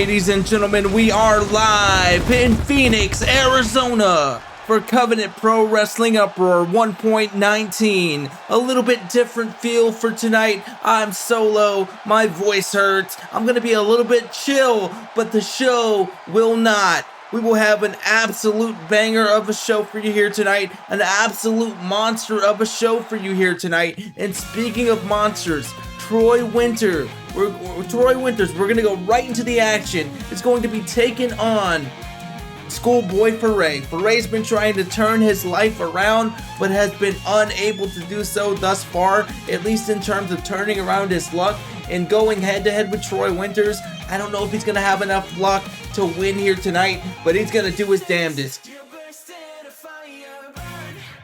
ladies and gentlemen, we are live in Phoenix, Arizona for Covenant Pro Wrestling Uproar 1.19. A little bit different feel for tonight. I'm solo, my voice hurts. I'm gonna be a little bit chill, but the show will not. We will have an absolute banger of a show for you here tonight, an absolute monster of a show for you here tonight. And speaking of monsters, Troy Winters, we're gonna go right into the action. It's going to be taken on Schoolboy Foray. Foray's been trying to turn his life around, but has been unable to do so thus far, at least in terms of turning around his luck and going head to head with Troy Winters. I don't know if he's gonna have enough luck to win here tonight, but he's gonna do his damnedest.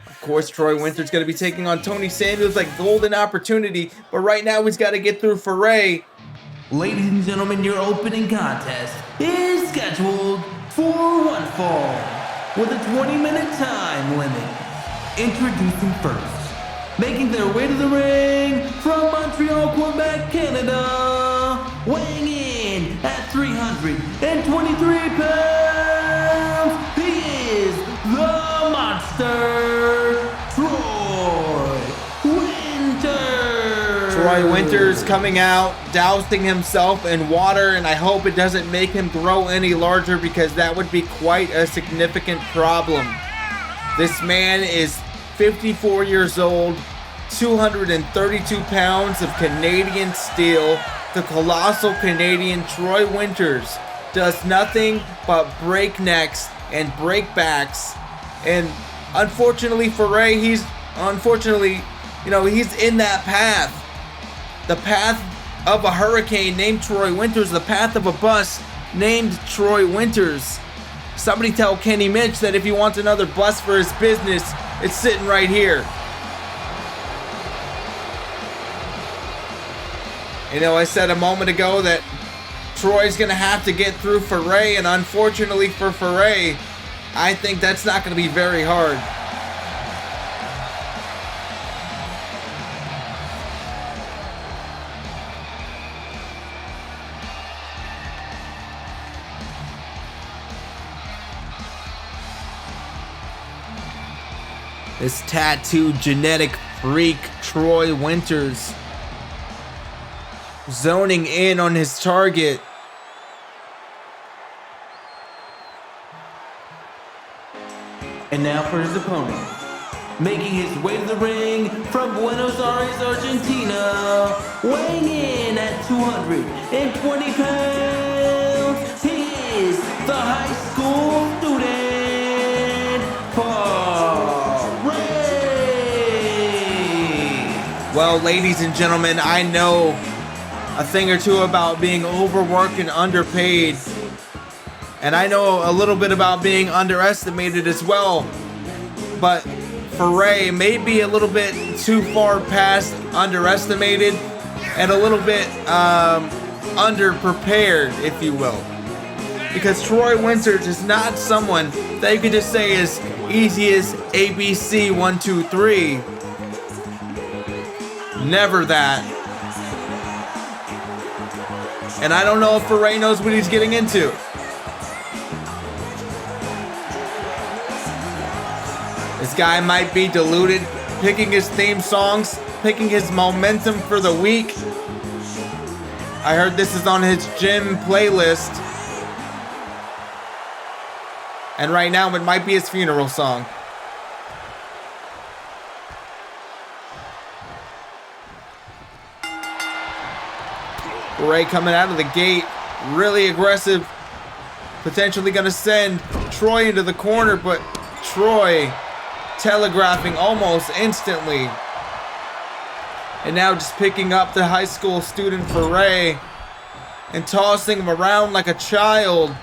Of course, Troy Winters gonna be taking on Tony Samuels like golden opportunity, but right now he's got to get through Foray. Ladies and gentlemen, your opening contest is scheduled for one fall with a 20-minute time limit. Introducing first, making their way to the ring from Montreal, Quebec, Canada, weighing in at 323 pounds, he is the monster, Troy Winters. Troy Winters coming out, dousing himself in water, and I hope it doesn't make him grow any larger because that would be quite a significant problem. This man is 54 years old, 232 pounds of Canadian steel. The colossal Canadian Troy Winters does nothing but break necks and break backs. And unfortunately for Ray, he's in that path. The path of a hurricane named Troy Winters, the path of a bus named Troy Winters. Somebody tell Kenny Mitch that if he wants another bus for his business, it's sitting right here. You know, I said a moment ago that Troy's gonna have to get through Foray, and unfortunately for Foray, I think that's not gonna be very hard. This tattooed genetic freak, Troy Winters, zoning in on his target. And now for his opponent, making his way to the ring from Buenos Aires, Argentina, weighing in at 220 pounds, he is the high school student, Foray. Well, ladies and gentlemen, I know a thing or two about being overworked and underpaid. And I know a little bit about being underestimated as well. But Foray may be a little bit too far past underestimated and a little bit underprepared, if you will. Because Troy Winters is not someone that you can just say is easy as ABC 1, 2, 3. Never that. And I don't know if Foray knows what he's getting into. This guy might be deluded, picking his theme songs, picking his momentum for the week. I heard this is on his gym playlist. And right now it might be his funeral song. Foray coming out of the gate, really aggressive, potentially going to send Troy into the corner, but Troy telegraphing almost instantly. And now just picking up the high school student Foray and tossing him around like a child.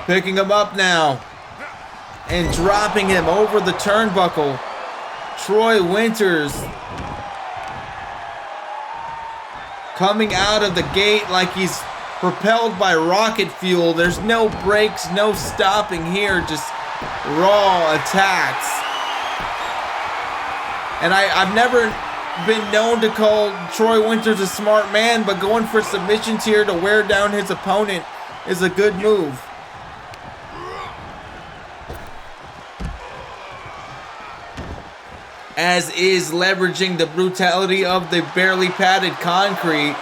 Picking him up now and dropping him over the turnbuckle. Troy Winters coming out of the gate like he's propelled by rocket fuel. There's no brakes, no stopping here, just raw attacks. And I've never been known to call Troy Winters a smart man, but going for submissions here to wear down his opponent is a good move. As is leveraging the brutality of the barely padded concrete.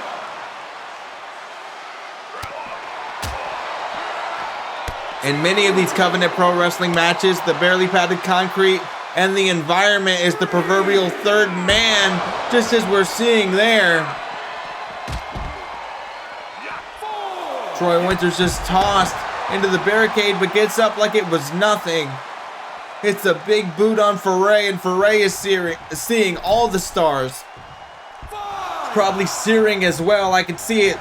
In many of these Covenant Pro Wrestling matches, the barely padded concrete and the environment is the proverbial third man, just as we're seeing there. Troy Winters just tossed into the barricade, but gets up like it was nothing. Hits a big boot on Foray, and Foray is seeing all the stars. Probably searing as well, I can see it.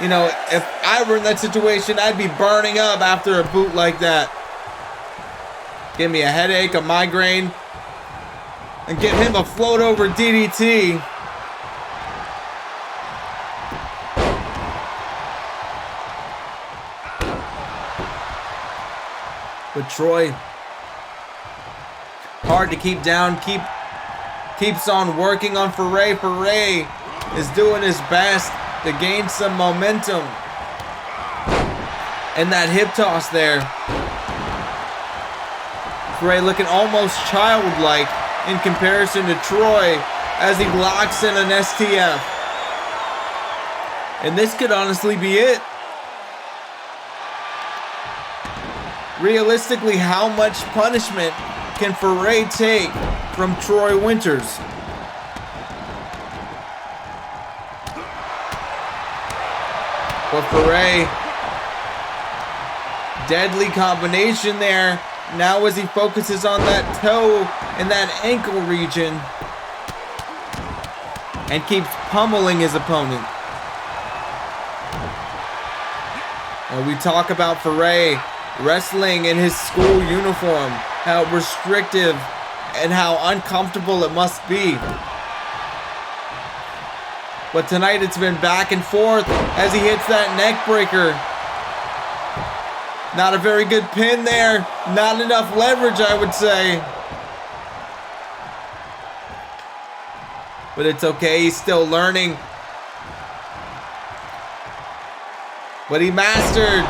You know, if I were in that situation, I'd be burning up after a boot like that. Give me a headache, a migraine, and get him a float over DDT. But Troy, hard to keep down, keeps on working on Foray. Foray is doing his best to gain some momentum. And that hip toss there. Foray looking almost childlike in comparison to Troy as he locks in an STF. And this could honestly be it. Realistically, how much punishment can Foray take from Troy Winters? But Foray, deadly combination there. Now as he focuses on that toe and that ankle region and keeps pummeling his opponent. And we talk about Foray wrestling in his school uniform, how restrictive and how uncomfortable it must be. But tonight it's been back and forth as he hits that neck breaker. Not a very good pin there. Not enough leverage, I would say. But it's okay, he's still learning. But he mastered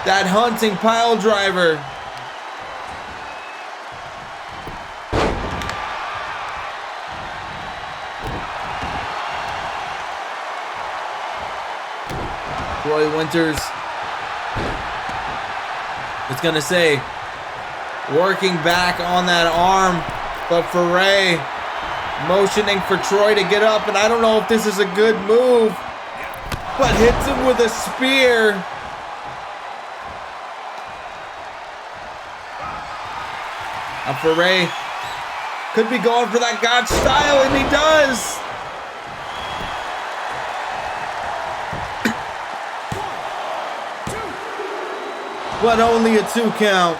that hunting pile driver. Troy Winters, it's gonna say, working back on that arm, but Foray motioning for Troy to get up, and I don't know if this is a good move, but hits him with a spear. And Foray could be going for that God style, and he does. But only a 2 count.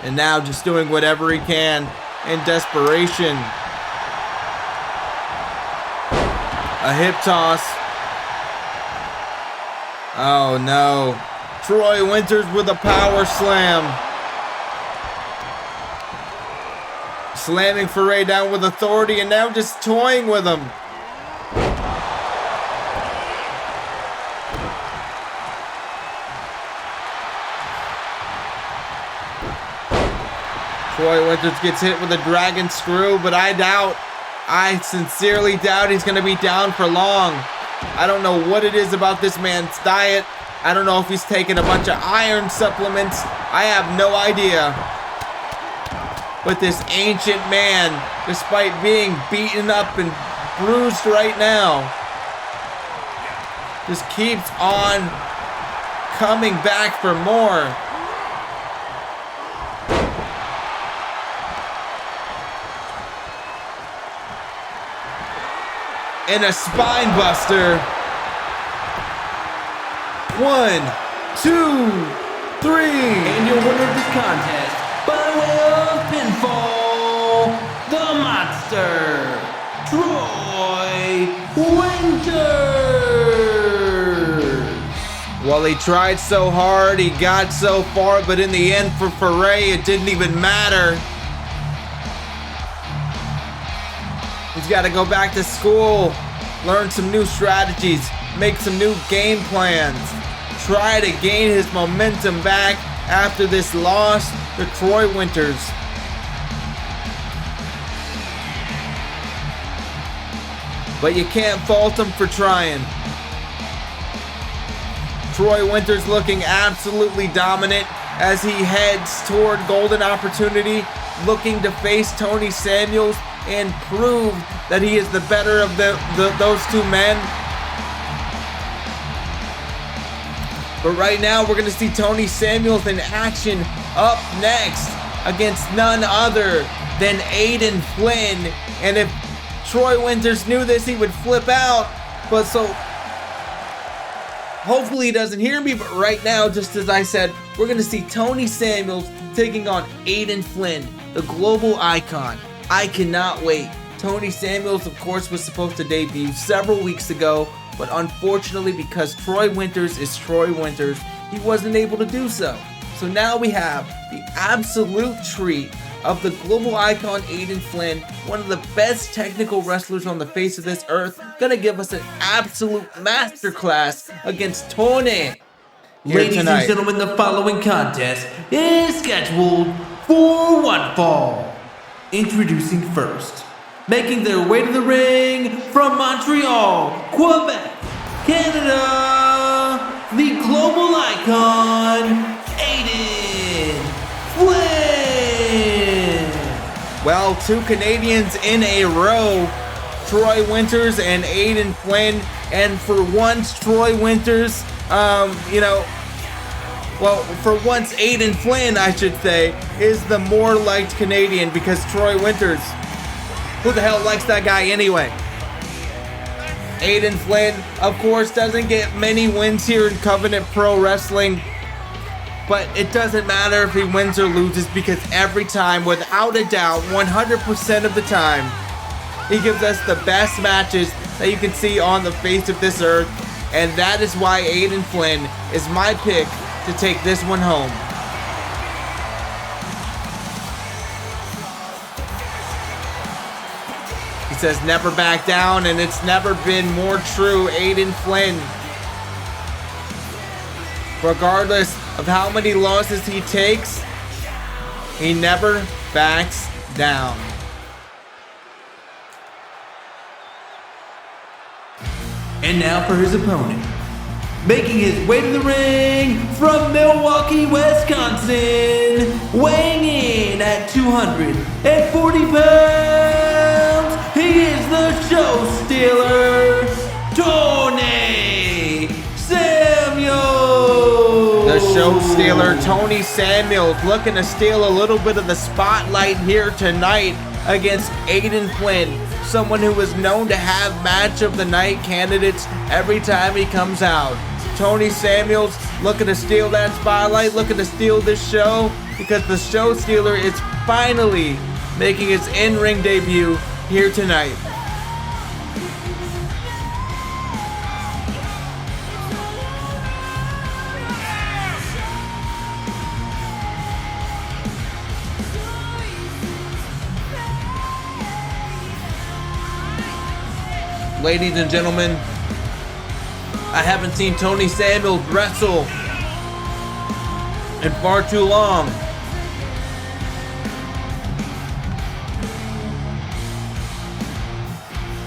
And now just doing whatever he can in desperation. A hip toss. Oh no. Troy Winters with a power slam. Slamming Foray down with authority and now just toying with him. Troy Winters gets hit with a dragon screw, but I sincerely doubt he's going to be down for long. I don't know what it is about this man's diet. I don't know if he's taking a bunch of iron supplements. I have no idea. But this ancient man, despite being beaten up and bruised right now, just keeps on coming back for more. And a spine buster. 1, 2, 3. And your winner of this contest, by way of pinfall, the monster, Troy Winters. Well, he tried so hard, he got so far, but in the end for Foray, it didn't even matter. He's got to go back to school, learn some new strategies, make some new game plans, try to gain his momentum back after this loss to Troy Winters. But you can't fault him for trying. Troy Winters looking absolutely dominant as he heads toward golden opportunity, looking to face Tony Samuels and prove that he is the better of those two men. But right now we're going to see Tony Samuels in action up next against none other than Aiden Flynn. And if Troy Winters knew this, he would flip out. But so hopefully he doesn't hear me, but right now, just as I said, we're going to see Tony Samuels taking on Aiden Flynn, the global icon. I cannot wait. Tony Samuels, of course, was supposed to debut several weeks ago, but unfortunately, because Troy Winters is Troy Winters, he wasn't able to do so. So now we have the absolute treat of the global icon Aiden Flynn, one of the best technical wrestlers on the face of this earth, gonna give us an absolute masterclass against Tony. Ladies and gentlemen, the following contest is scheduled for one fall. Introducing first, making their way to the ring from Montreal, Quebec, Canada, the global icon, Aiden Flynn. Well, two Canadians in a row, Troy Winters and Aiden Flynn, and for once, Troy Winters, for once, Aiden Flynn, I should say, is the more liked Canadian because Troy Winters, who the hell likes that guy anyway? Aiden Flynn, of course, doesn't get many wins here in Covenant Pro Wrestling, but it doesn't matter if he wins or loses because every time, without a doubt, 100% of the time, he gives us the best matches that you can see on the face of this earth, and that is why Aiden Flynn is my pick to take this one home. He says never back down, and it's never been more true. Aiden Flynn, regardless of how many losses he takes, he never backs down. And now for his opponent, making his way to the ring from Milwaukee, Wisconsin, weighing in at 240 pounds, he is the show stealer, Tony Samuels. The show stealer, Tony Samuels, looking to steal a little bit of the spotlight here tonight against Aiden Flynn, someone who is known to have match of the night candidates every time he comes out. Tony Samuels looking to steal that spotlight, looking to steal this show, because the show stealer is finally making his in-ring debut here tonight. Ladies and gentlemen, I haven't seen Tony Samuels wrestle in far too long.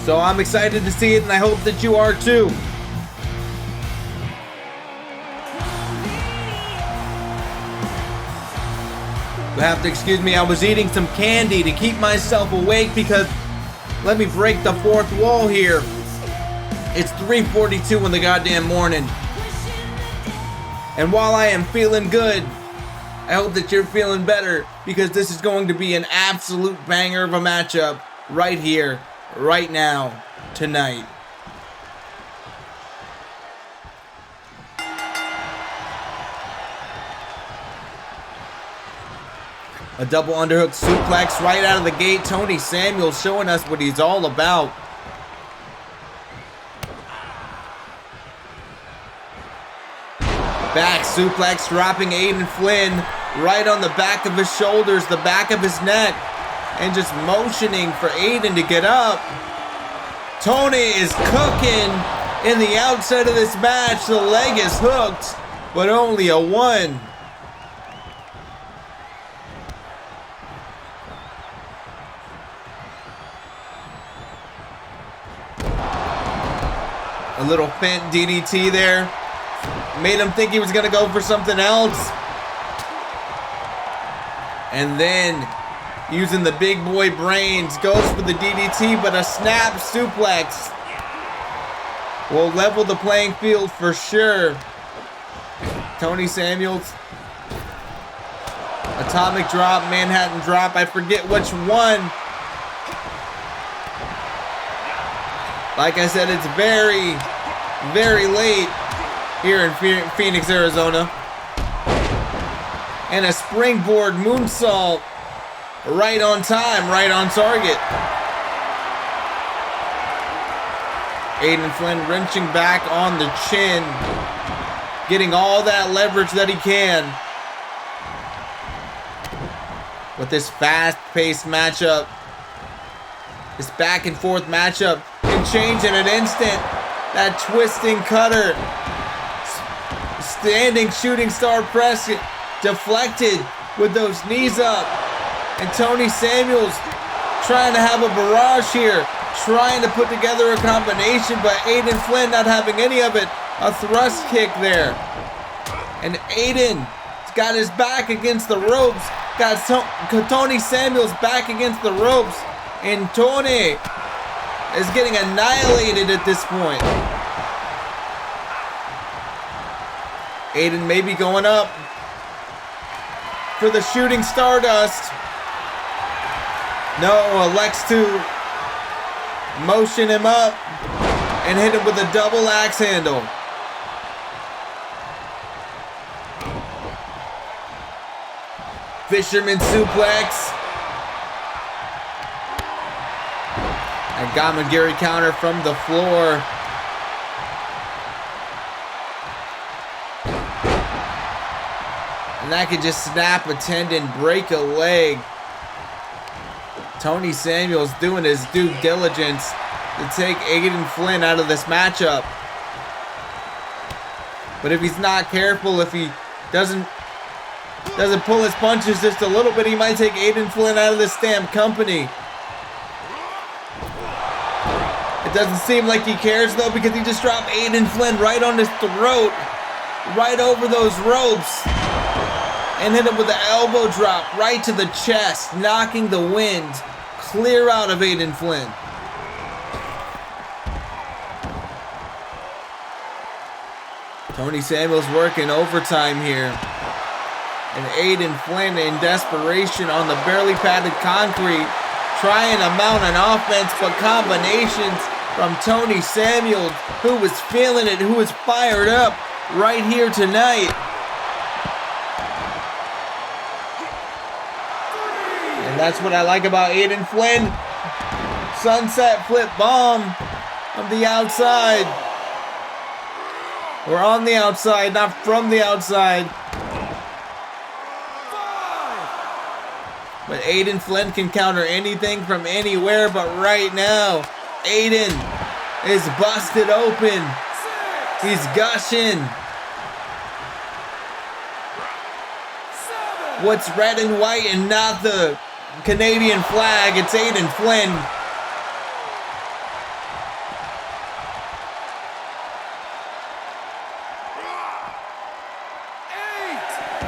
So I'm excited to see it, and I hope that you are too. You have to excuse me, I was eating some candy to keep myself awake because let me break the fourth wall here. It's 3:42 in the goddamn morning. And while I am feeling good, I hope that you're feeling better because this is going to be an absolute banger of a matchup right here, right now, tonight. A double underhook suplex right out of the gate. Tony Samuels showing us what he's all about. Back suplex, dropping Aiden Flynn right on the back of his shoulders, the back of his neck, and just motioning for Aiden to get up. Tony is cooking in the outside of this match. The leg is hooked, but only a 1. A little feint DDT there. Made him think he was gonna go for something else. And then, using the big boy brains, goes for the DDT, but a snap suplex will level the playing field for sure. Tony Samuels. Atomic drop, Manhattan drop, I forget which one. Like I said, it's very, very late here in Phoenix, Arizona. And a springboard moonsault. Right on time, right on target. Aiden Flynn wrenching back on the chin. Getting all that leverage that he can. With this fast-paced matchup. This back and forth matchup can change in an instant. That twisting cutter. Standing shooting star press. Deflected with those knees up. And Tony Samuels trying to have a barrage here. Trying to put together a combination, but Aiden Flynn not having any of it. A thrust kick there. And Aiden's got his back against the ropes. Got Tony Samuels back against the ropes. And Tony is getting annihilated at this point. Aiden may be going up for the shooting stardust. No, elects to motion him up and hit him with a double axe handle. Fisherman suplex. And Gamagiri counter from the floor. And that could just snap a tendon, break a leg. Tony Samuels doing his due diligence to take Aiden Flynn out of this matchup. But if he's not careful, if he doesn't pull his punches just a little bit, he might take Aiden Flynn out of this damn company. It doesn't seem like he cares though, because he just dropped Aiden Flynn right on his throat, right over those ropes, and hit him with an elbow drop right to the chest, knocking the wind clear out of Aiden Flynn. Tony Samuels working overtime here. And Aiden Flynn in desperation on the barely padded concrete, trying to mount an offense, but combinations from Tony Samuels, who was feeling it, who was fired up right here tonight. And that's what I like about Aiden Flynn. Sunset flip bomb on the outside. Or on the outside, not from the outside. But Aiden Flynn can counter anything from anywhere, but right now, Aiden is busted open. He's gushing. What's red and white and not the Canadian flag? It's Aiden Flynn.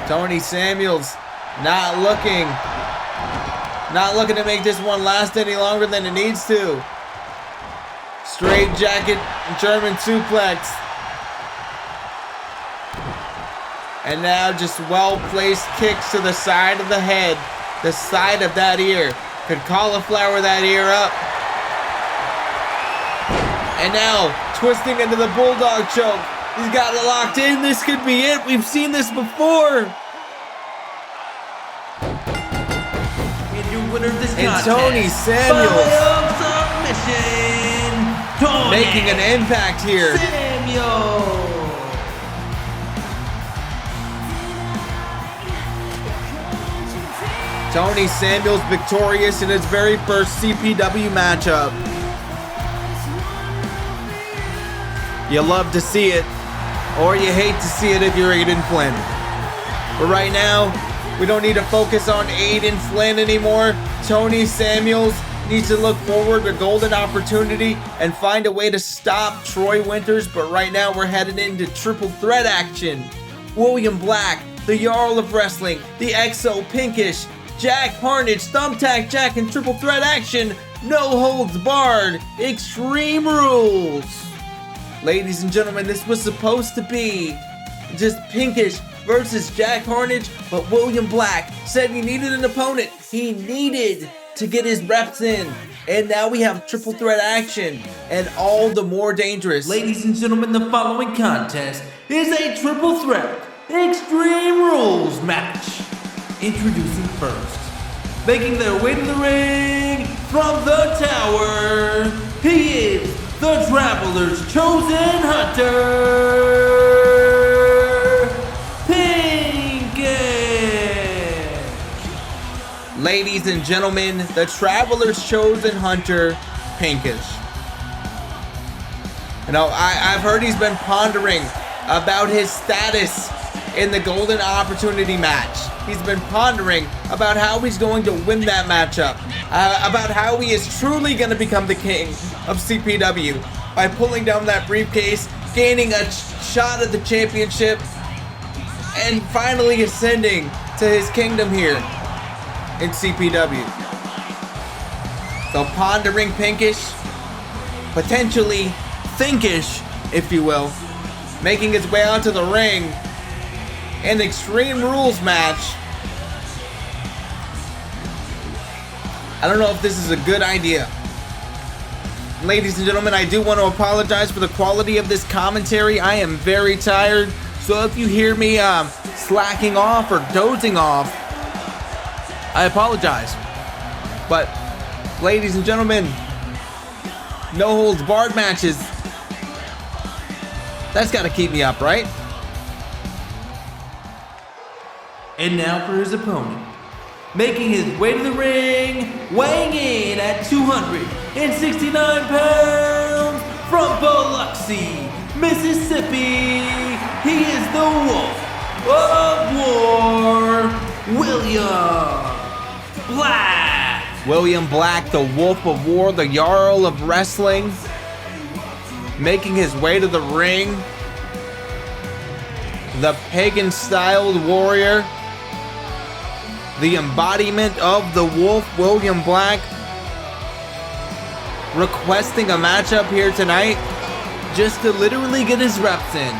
Tony Samuels not looking to make this one last any longer than it needs to. Straight jacket, German suplex. And now just well-placed kicks to the side of the head, the side of that ear. Could cauliflower that ear up. And now twisting into the bulldog choke. He's got it locked in. This could be it. We've seen this before. And Tony Samuels making an impact here. Tony Samuels victorious in his very first CPW matchup. You love to see it, or you hate to see it if you're Aiden Flynn. But right now, we don't need to focus on Aiden Flynn anymore. Tony Samuels needs to look forward to golden opportunity and find a way to stop Troy Winters. But right now, we're headed into triple threat action. William Black, the Jarl of Wrestling, the XO Pinkish, Jack Harnage, Thumbtack Jack in triple threat action. No holds barred. Extreme Rules. Ladies and gentlemen, this was supposed to be just Pinkish versus Jack Harnage, but William Black said he needed an opponent. He needed to get his reps in. And now we have triple threat action, and all the more dangerous. Ladies and gentlemen, the following contest is a triple threat Extreme Rules match. Introducing first, making their way to the ring from the tower, he is the Traveler's Chosen Hunter, Pinkish. Ladies and gentlemen, the Traveler's Chosen Hunter, Pinkish. You know, I've heard he's been pondering about his status in the Golden Opportunity match. He's been pondering about how he's going to win that matchup, about how he is truly going to become the king of CPW by pulling down that briefcase, gaining a shot at the championship, and finally ascending to his kingdom here in CPW. So pondering Pinkish, potentially Thinkish, if you will, making his way onto the ring in the Extreme Rules match. I don't know if this is a good idea. Ladies and gentlemen, I do want to apologize for the quality of this commentary. I am very tired, so if you hear me slacking off or dozing off, I apologize. But, ladies and gentlemen, no holds barred matches, that's got to keep me up, right? And now for his opponent, making his way to the ring, weighing in at 269 pounds, from Biloxi, Mississippi, he is the Wolf of War, William Black. William Black, the Wolf of War, the Jarl of Wrestling, making his way to the ring, the pagan-styled warrior, the embodiment of the Wolf, William Black, requesting a matchup here tonight just to literally get his reps in.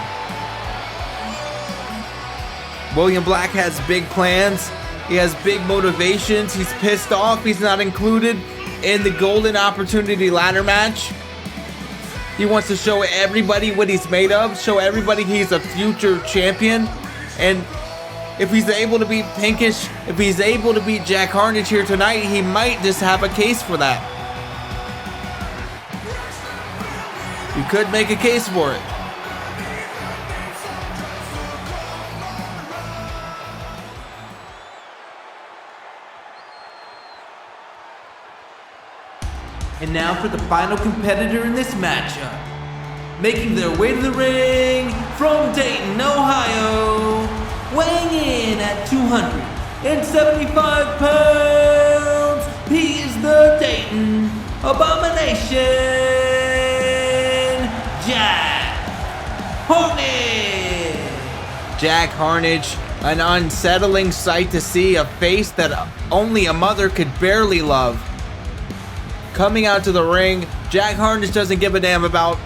William Black has big plans. He has big motivations. He's pissed off he's not included in the Golden Opportunity ladder match. He wants to show everybody what he's made of, show everybody he's a future champion. And if he's able to beat Pinkish, if he's able to beat Jack Harnage here tonight, he might just have a case for that. You could make a case for it. And now for the final competitor in this matchup, making their way to the ring from Dayton, Ohio, weighing in at 275 pounds, he is the Dayton Abomination, Jack Harnage. Jack Harnage, an unsettling sight to see, a face that only a mother could barely love. Coming out to the ring, Jack Harnage doesn't give a damn about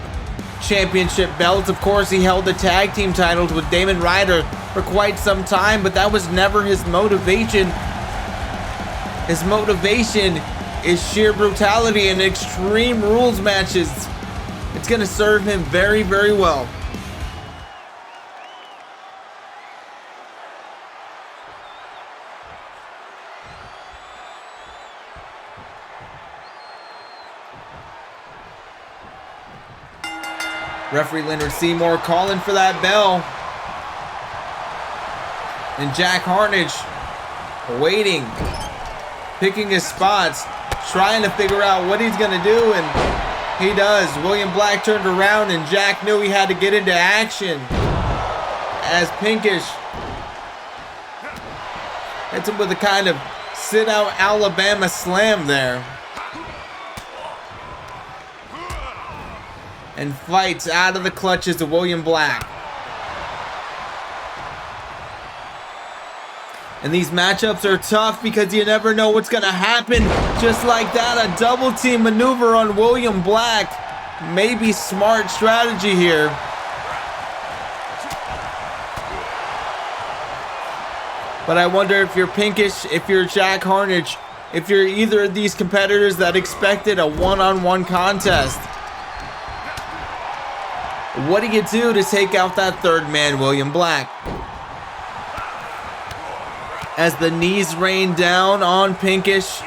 championship belts. Of course, he held the tag team titles with Damon Ryder for quite some time, but that was never his motivation. His motivation is sheer brutality and Extreme Rules matches. It's going to serve him very, very well. Referee Leonard Seymour calling for that bell. And Jack Harnage waiting picking his spots, trying to figure out what he's going to do, and he does. William Black turned around, and Jack knew he had to get into action as Pinkish hits him with a kind of sit-out Alabama slam there. And fights out of the clutches of William Black. And these matchups are tough because you never know what's going to happen. Just like that, a double team maneuver on William Black. Maybe smart strategy here. But I wonder if you're Pinkish, if you're Jack Harnage, if you're either of these competitors that expected a one-on-one contest. What do you do to take out that third man, William Black? As the knees rain down on Pinkish,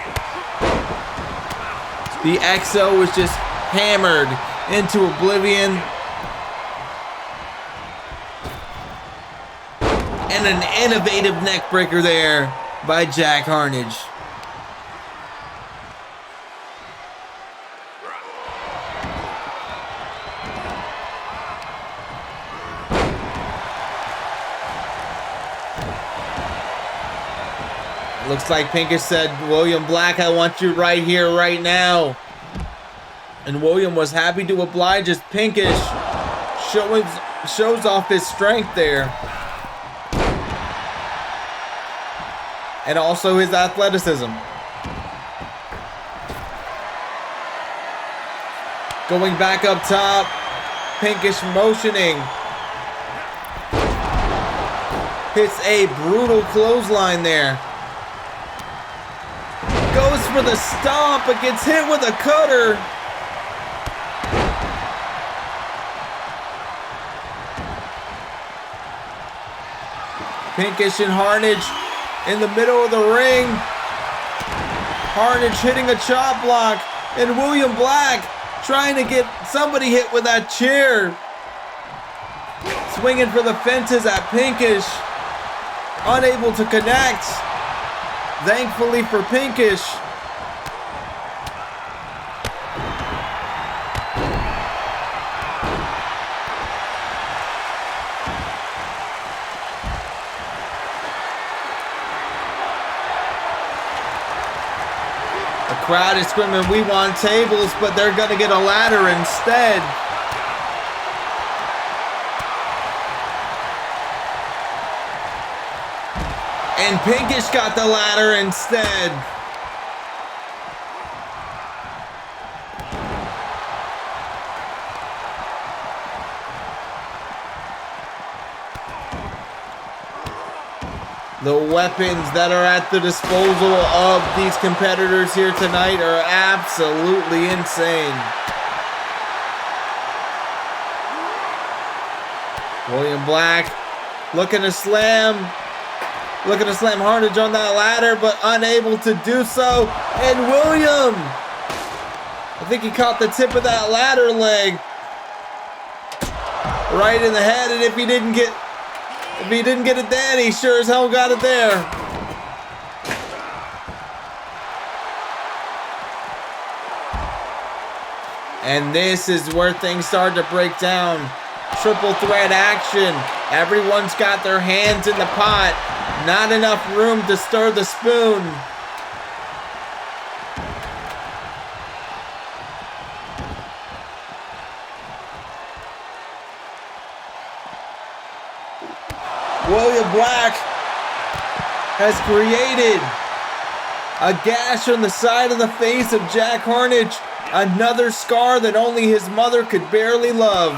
the XO is just hammered into oblivion. And an innovative neckbreaker there by Jack Harnage. Looks like Pinkish said, William Black, I want you right here, right now. And William was happy to oblige as Pinkish shows off his strength there. And also his athleticism. Going back up top, Pinkish motioning. Hits a brutal clothesline there. Goes for the stomp, but gets hit with a cutter. Pinkish and Harnage in the middle of the ring. Harnage hitting a chop block, and William Black trying to get somebody hit with that chair. Swinging for the fences at Pinkish. Unable to connect. Thankfully for Pinkish. The crowd is screaming, we want tables, but they're gonna get a ladder instead. And Pinkish got the ladder instead. The weapons that are at the disposal of these competitors here tonight are absolutely insane. William Black looking to slam Harnage on that ladder, but unable to do so. And William, I think he caught the tip of that ladder leg right in the head, and if he didn't get it then, he sure as hell got it there. And this is where things start to break down. Triple threat action. Everyone's got their hands in the pot. Not enough room to stir the spoon. William Black has created a gash on the side of the face of Jack Harnage. Another scar that only his mother could barely love.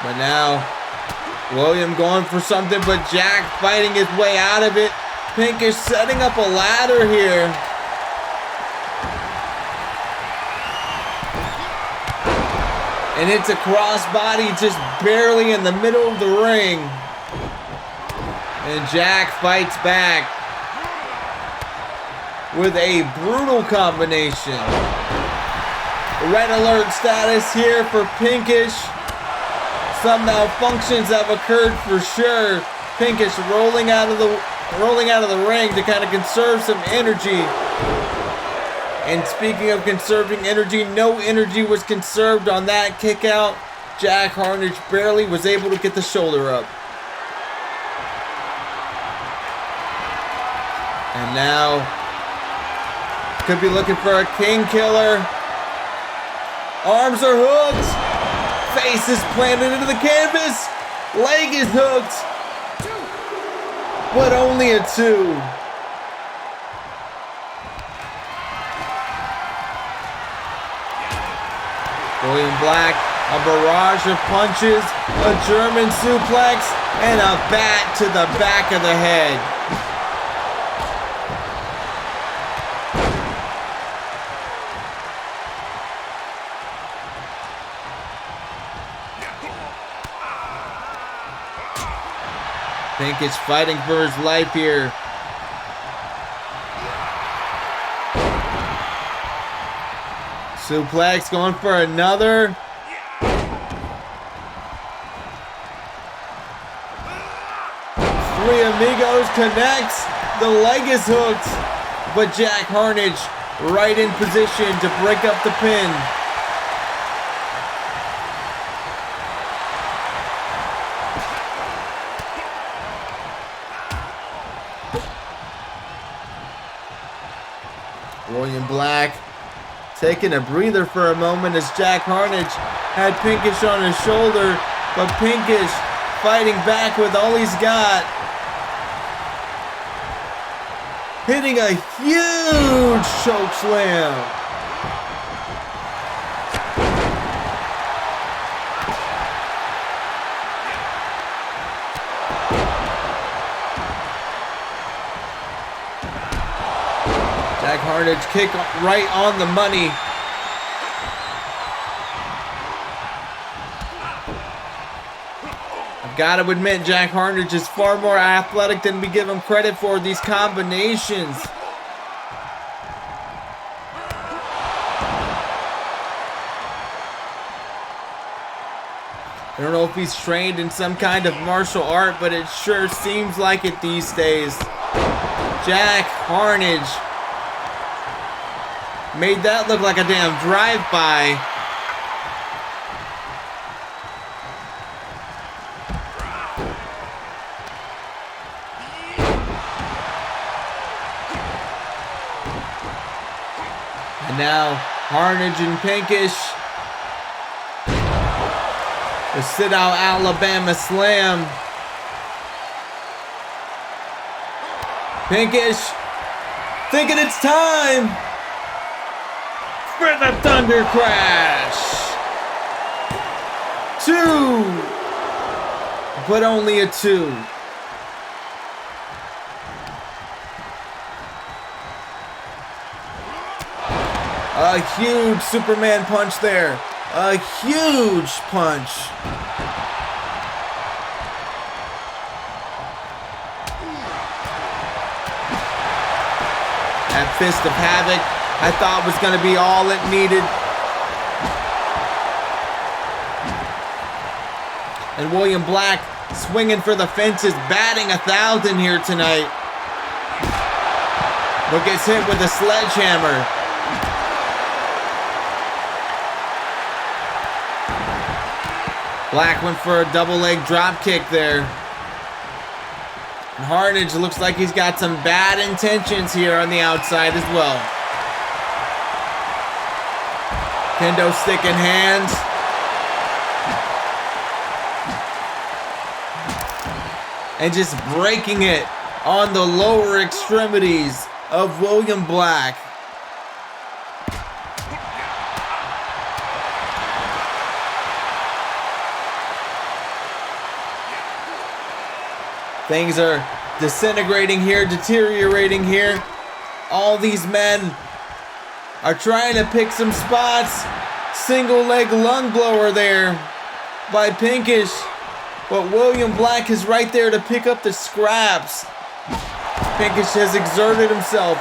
But now, William going for something, but Jack fighting his way out of it. Pinkish setting up a ladder here. And it's a crossbody just barely in the middle of the ring. And Jack fights back with a brutal combination. Red alert status here for Pinkish. Some malfunctions have occurred for sure. Pinkish rolling out of the ring to kind of conserve some energy. And speaking of conserving energy, no energy was conserved on that kick out. Jack Harnage barely was able to get the shoulder up. And now, could be looking for a king killer. Arms are hooked. Face is planted into the canvas. Leg is hooked. But only a 2. William Black, a barrage of punches, a German suplex, and a bat to the back of the head. Pinkish fighting for his life here. Suplex going for another. Three Amigos connects. The leg is hooked. But Jack Harnage right in position to break up the pin. William Black taking a breather for a moment as Jack Harnage had Pinkish on his shoulder, but Pinkish fighting back with all he's got. Hitting a huge choke slam. Jack Harnage kick right on the money. I've got to admit, Jack Harnage is far more athletic than we give him credit for these combinations. I don't know if he's trained in some kind of martial art, but it sure seems like it these days. Jack Harnage made that look like a damn drive-by. And now Harnage and Pinkish. The sit-out Alabama slam. Pinkish thinking it's time for the Thunder Crash. 2, but only a 2. A huge Superman punch there. A huge punch. That Fist of Havoc, I thought was going to be all it needed. And William Black swinging for the fences, batting 1,000 here tonight. But gets hit with a sledgehammer. Black went for a double leg drop kick there. And Harnage looks like he's got some bad intentions here on the outside as well. Kendo stick in hand. And just breaking it on the lower extremities of William Black. Things are disintegrating here, deteriorating here. All these men are trying to pick some spots. Single leg lung blower there by Pinkish. But William Black is right there to pick up the scraps. Pinkish has exerted himself.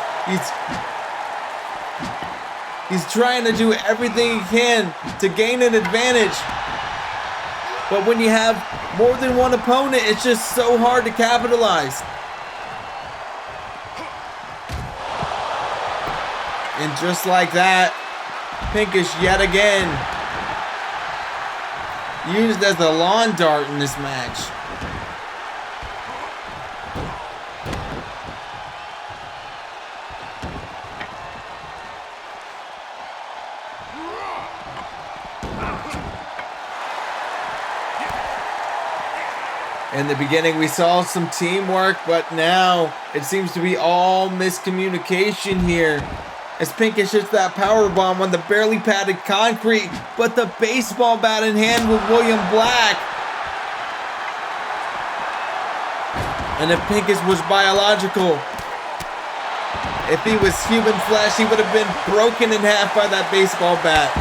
He's trying to do everything he can to gain an advantage. But when you have more than one opponent, it's just so hard to capitalize. And just like that, Pinkish yet again used as a lawn dart in this match. In the beginning, we saw some teamwork, but now it seems to be all miscommunication here. As Pinkish hits that power bomb on the barely padded concrete, but the baseball bat in hand with William Black. And if Pinkish was biological, if he was human flesh, he would have been broken in half by that baseball bat.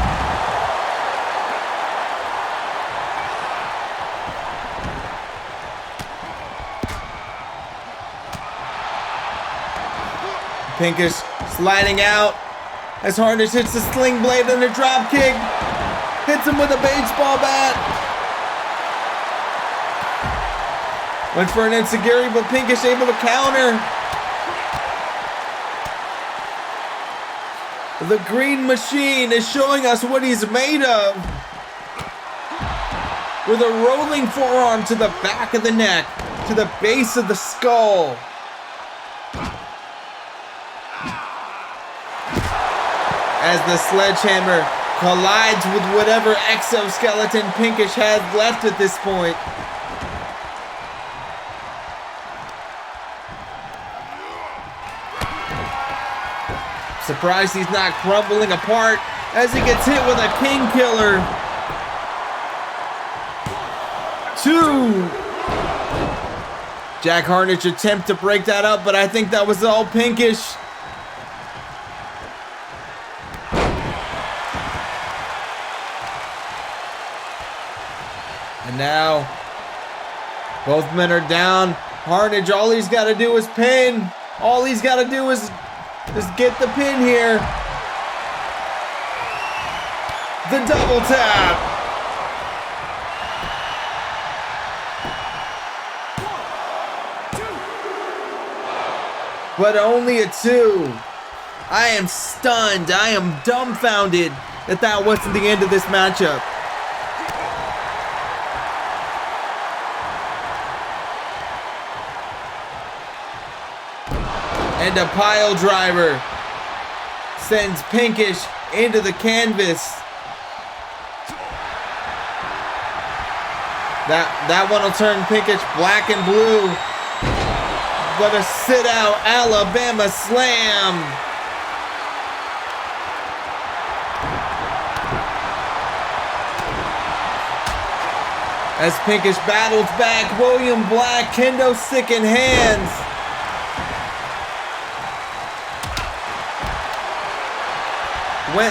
Pinkish sliding out as Harnish hits the sling blade and a drop kick. Hits him with a baseball bat. Went for an enziguri, but Pinkish able to counter. The Green Machine is showing us what he's made of. With a rolling forearm to the back of the neck, to the base of the skull. As the sledgehammer collides with whatever exoskeleton Pinkish has left at this point. Surprised he's not crumbling apart as he gets hit with a king killer. 2. Jack Harnish attempt to break that up, but I think that was all Pinkish. And now, both men are down. Harnish, all he's got to do is pin. All he's got to do is get the pin here. The double tap. But only a 2. I am stunned. I am dumbfounded that wasn't the end of this matchup. And a pile driver sends Pinkish into the canvas. That one will turn Pinkish black and blue. But a sit-out Alabama slam. As Pinkish battles back, William Black, kendo stick in hands. Wait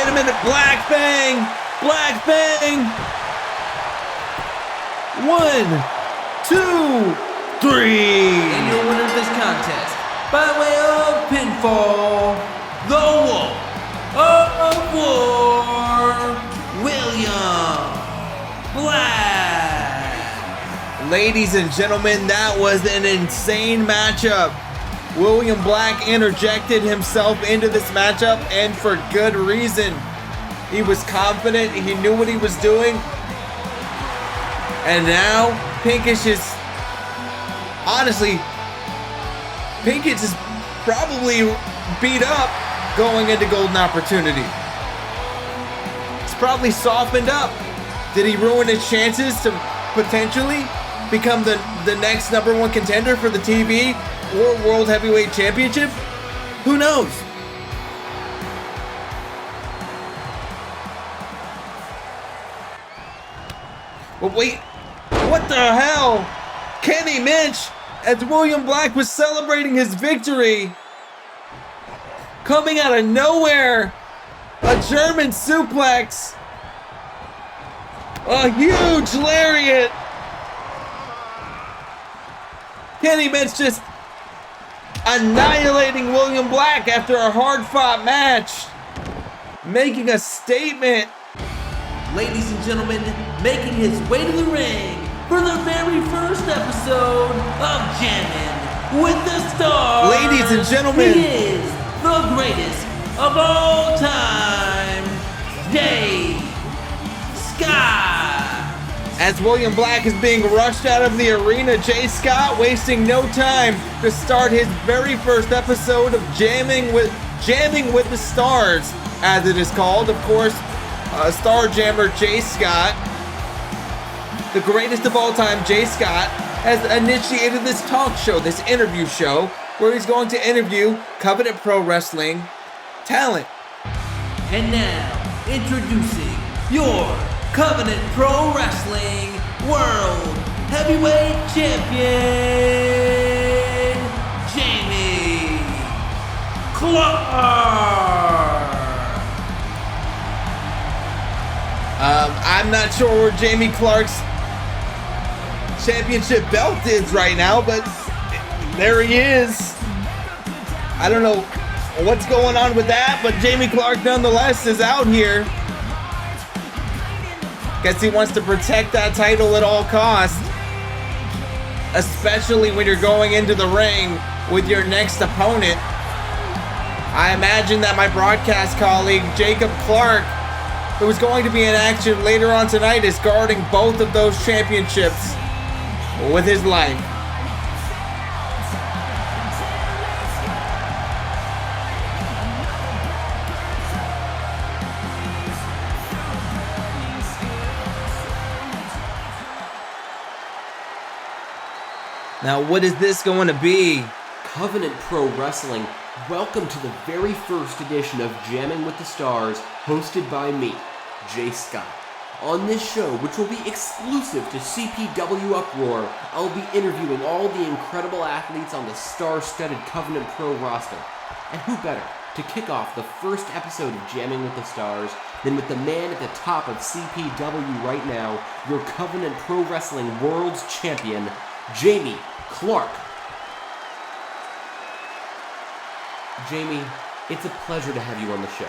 a minute, Black Bang! Black Bang! 1, 2, 3! And your winner of this contest, by way of pinfall, the Wolf of War, William Black! Ladies and gentlemen, that was an insane matchup. William Black interjected himself into this matchup, and for good reason. He was confident, he knew what he was doing. And now, Pinkish is... Honestly, Pinkish is probably beat up going into Golden Opportunity. It's probably softened up. Did he ruin his chances to potentially become the next #1 contender for the TV or World Heavyweight Championship? Who knows? But wait, what the hell? Kenny Minch, as William Black was celebrating his victory, coming out of nowhere, a German suplex, a huge lariat. Kenny Minch just annihilating William Black after a hard-fought match, making a statement. Ladies and gentlemen, making his way to the ring for the very first episode of Jamming with the Stars. Ladies and gentlemen, he is the greatest of all time, Jay Scott. as William Black is being rushed out of the arena, Jay Scott wasting no time to start his very first episode of Jamming with the Stars, as it is called. Of course, Star Jammer Jay Scott, the greatest of all time, Jay Scott, has initiated this talk show, this interview show, where he's going to interview Covenant Pro Wrestling talent. And now, introducing your Covenant Pro Wrestling World Heavyweight Champion, Jamie Clark. I'm not sure where Jamie Clark's championship belt is right now, but there he is. I don't know what's going on with that, but Jamie Clark nonetheless is out here. Guess he wants to protect that title at all costs, especially when you're going into the ring with your next opponent. I imagine that my broadcast colleague Jacob Clark, who is going to be in action later on tonight, is guarding both of those championships with his life. Now, what is this going to be? Covenant Pro Wrestling, welcome to the very first edition of Jamming with the Stars, hosted by me, Jay Scott. On this show, which will be exclusive to CPW Uproar, I'll be interviewing all the incredible athletes on the star-studded Covenant Pro roster. And who better to kick off the first episode of Jamming with the Stars than with the man at the top of CPW right now, your Covenant Pro Wrestling World's Champion, Jamie Clark. Jamie, it's a pleasure to have you on the show.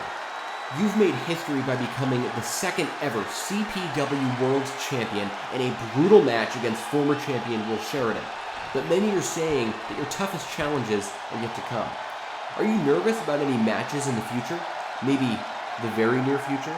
You've made history by becoming the second ever CPW World's Champion in a brutal match against former champion Will Sheridan. But many are saying that your toughest challenges are yet to come. Are you nervous about any matches in the future? Maybe the very near future?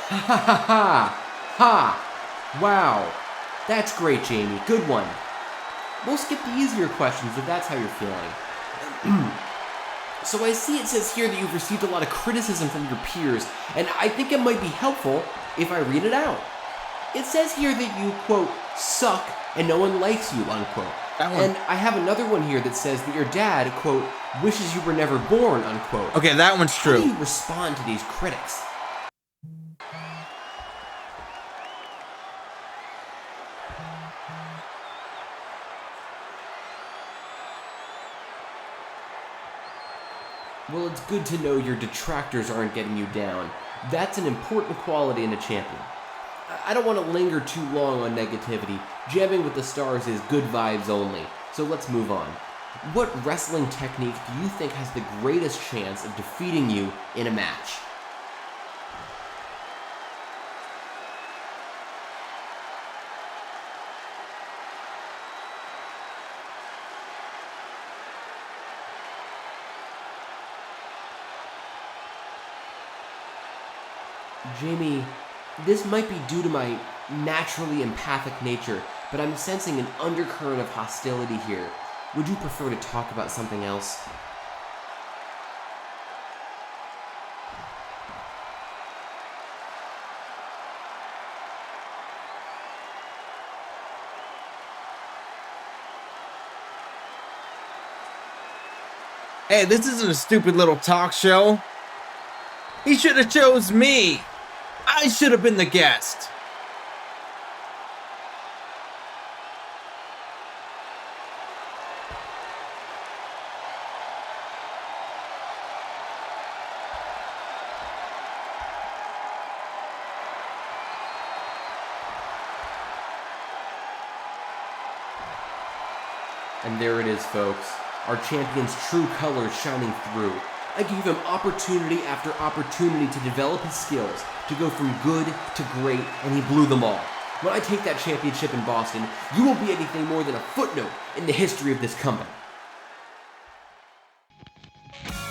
Ha ha ha ha! Ha! Wow! That's great, Jamie. Good one. We'll skip the easier questions if that's how you're feeling. So I see it says here that you've received a lot of criticism from your peers, and I think it might be helpful if I read it out. It says here that you, quote, suck and no one likes you, unquote. And I have another one here that says that your dad, quote, wishes you were never born, unquote. Okay, that one's true. How do you respond to these critics? Well, it's good to know your detractors aren't getting you down. That's an important quality in a champion. I don't want to linger too long on negativity. Jamming with the Stars is good vibes only, so let's move on. What wrestling technique do you think has the greatest chance of defeating you in a match? Jamie, this might be due to my naturally empathic nature, but I'm sensing an undercurrent of hostility here. Would you prefer to talk about something else? Hey, this isn't a stupid little talk show. He should have chose me. I should have been the guest. And there it is, folks. Our champion's true colors shining through. I gave him opportunity after opportunity to develop his skills, to go from good to great, and he blew them all. When I take that championship in Boston, you won't be anything more than a footnote in the history of this company.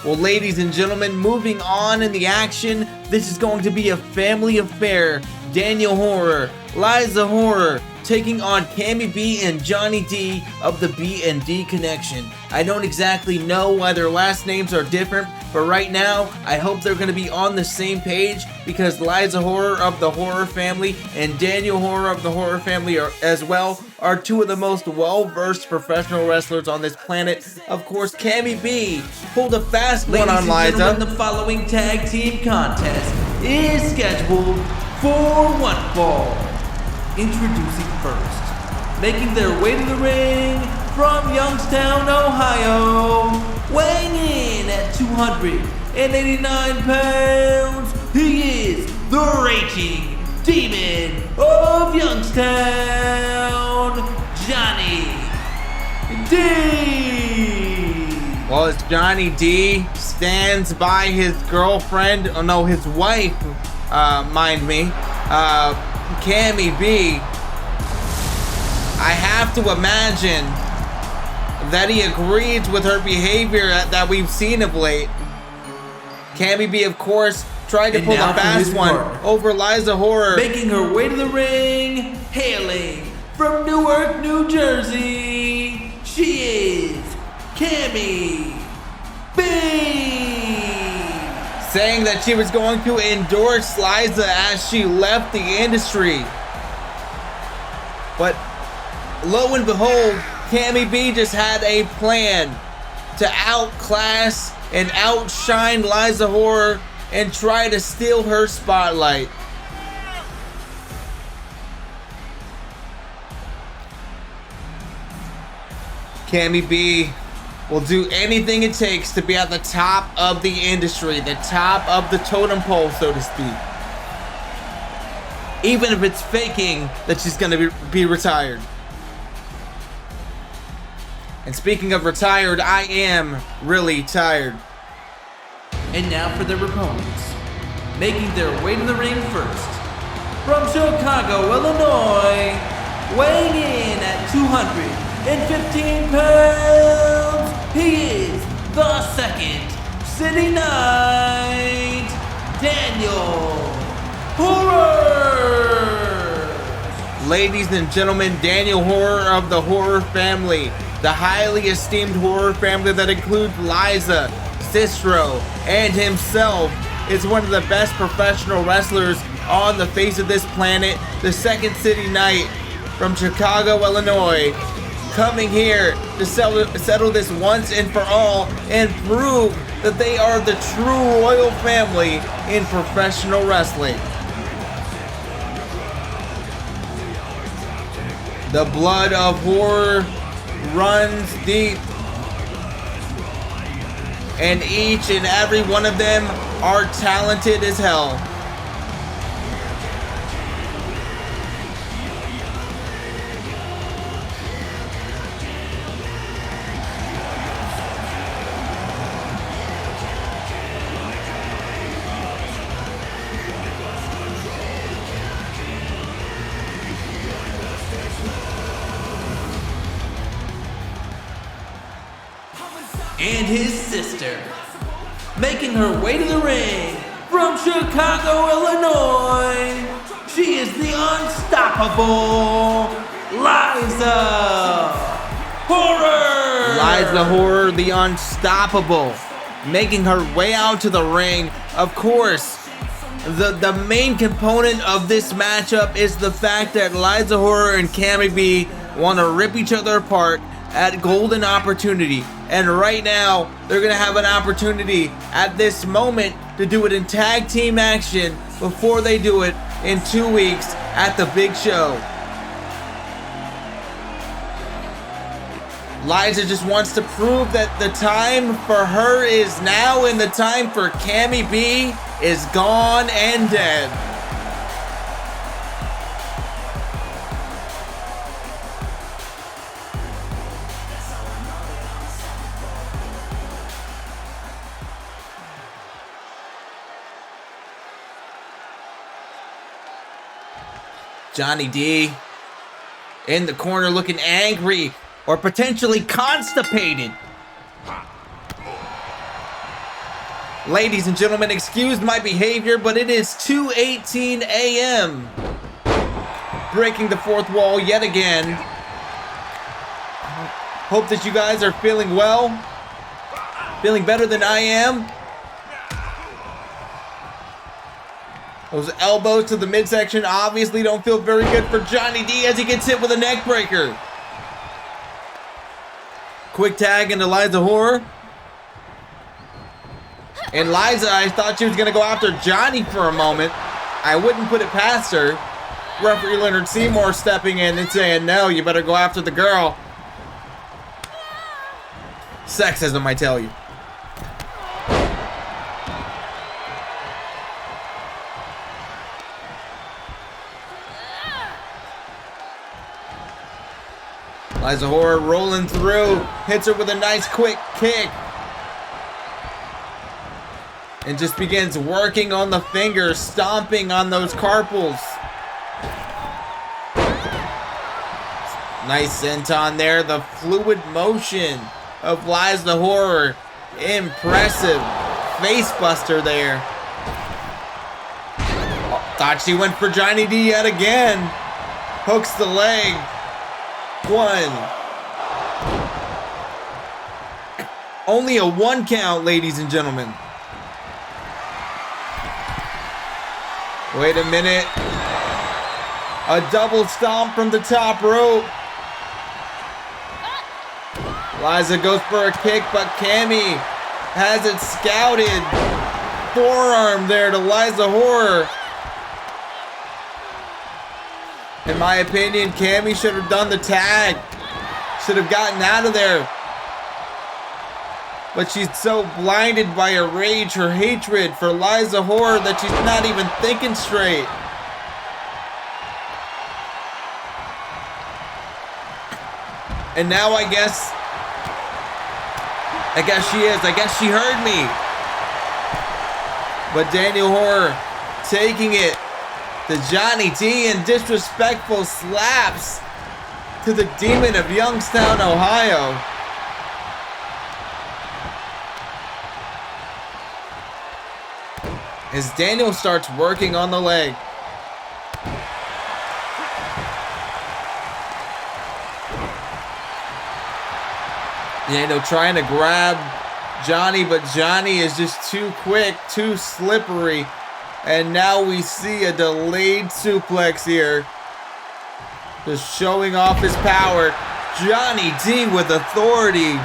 Well, ladies and gentlemen, moving on in the action, this is going to be a family affair. Daniel Horror, Liza Horror, taking on Cammy B and Johnny D of the B&D Connection. I don't exactly know why their last names are different, but right now, I hope they're going to be on the same page, because Liza Horror of the Horror family and Daniel Horror of the Horror family as well are two of the most well-versed professional wrestlers on this planet. Of course, Cammy B pulled a fast one on Liza. The following tag team contest is scheduled for one fall. Introducing first, making their way to the ring from Youngstown, Ohio, weighing in at 289 pounds, he is the Raging Demon of Youngstown, Johnny D. Well, as Johnny D stands by his girlfriend, oh no, his wife, mind me, Cammy B, I have to imagine that he agrees with her behavior that we've seen of late. Cammy B, of course, tried to pull the fast one over Liza Horror, making her way to the ring, hailing from Newark, New Jersey. She is Cammy B, saying that she was going to endorse Liza as she left the industry. But lo and behold, Cammy B just had a plan to outclass and outshine Liza Horror and try to steal her spotlight. Cammy B will do anything it takes to be at the top of the industry, the top of the totem pole, so to speak. Even if it's faking that she's gonna be retired. And speaking of retired, I am really tired. And now for their opponents. Making their way to the ring first. From Chicago, Illinois, weighing in at 215 pounds, he is the second City Knight, Daniel Horror. Ladies and gentlemen, Daniel Horror of the Horror family, the highly esteemed Horror family that includes Liza, Cistro, and himself, is one of the best professional wrestlers on the face of this planet, the second City Knight from Chicago, Illinois, coming here to settle this once and for all and prove that they are the true royal family in professional wrestling. The blood of Horror runs deep, and each and every one of them are talented as hell. And his sister, making her way to the ring from Chicago, Illinois, she is the unstoppable Liza Horror. Liza Horror, the unstoppable, making her way out to the ring. Of course, the main component of this matchup is the fact that Liza Horror and Cammy B want to rip each other apart at golden opportunity. And right now, they're going to have an opportunity at this moment to do it in tag team action before they do it in 2 weeks at the big show. Liza just wants to prove that the time for her is now and the time for Cammy B is gone and dead. Johnny D in the corner looking angry or potentially constipated. Ladies and gentlemen, excuse my behavior, but it is 2:18 a.m. Breaking the fourth wall yet again. Hope that you guys are feeling well. Feeling better than I am. Those elbows to the midsection obviously don't feel very good for Johnny D as he gets hit with a neck breaker. Quick tag into Liza Horror. And Liza, I thought she was going to go after Johnny for a moment. I wouldn't put it past her. Referee Leonard Seymour stepping in and saying, no, you better go after the girl. Sexism, I tell you. Liza Horror rolling through, hits her with a nice quick kick. And just begins working on the fingers, stomping on those carpals. Nice senton there, the fluid motion of Liza Horror. Impressive face buster there. Thought she went for Johnny D yet again. Hooks the leg. One. Only a 1 count, ladies and gentlemen. Wait a minute. A double stomp from the top rope. Liza goes for a kick, but Cammy has it scouted. Forearm there to Liza Horror. In my opinion, Cammy should have done the tag. Should have gotten out of there. But she's so blinded by her rage, her hatred for Liza Horror that she's not even thinking straight. And now I guess she is. I guess she heard me. But Daniel Horror taking it to Johnny D and disrespectful slaps to the Demon of Youngstown, Ohio. As Daniel starts working on the leg. Daniel trying to grab Johnny, but Johnny is just too quick, too slippery. And now we see a delayed suplex here. Just showing off his power. Johnny D with authority.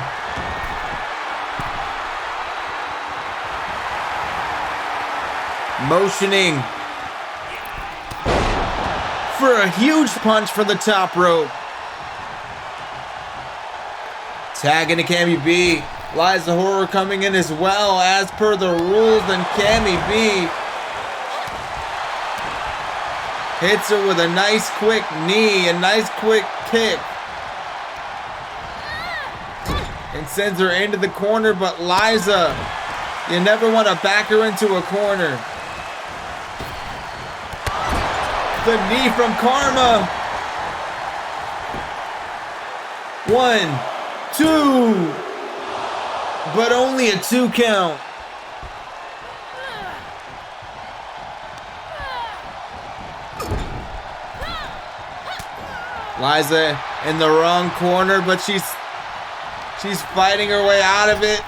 Motioning for a huge punch from the top rope. Tagging to Cammy B. Liza Horror coming in as well as per the rules, and Cammy B hits her with a nice quick knee, a nice quick kick. And sends her into the corner, but Liza, you never want to back her into a corner. The knee from Karma. 1, 2, but only a 2 count. Liza in the wrong corner, but she's fighting her way out of it,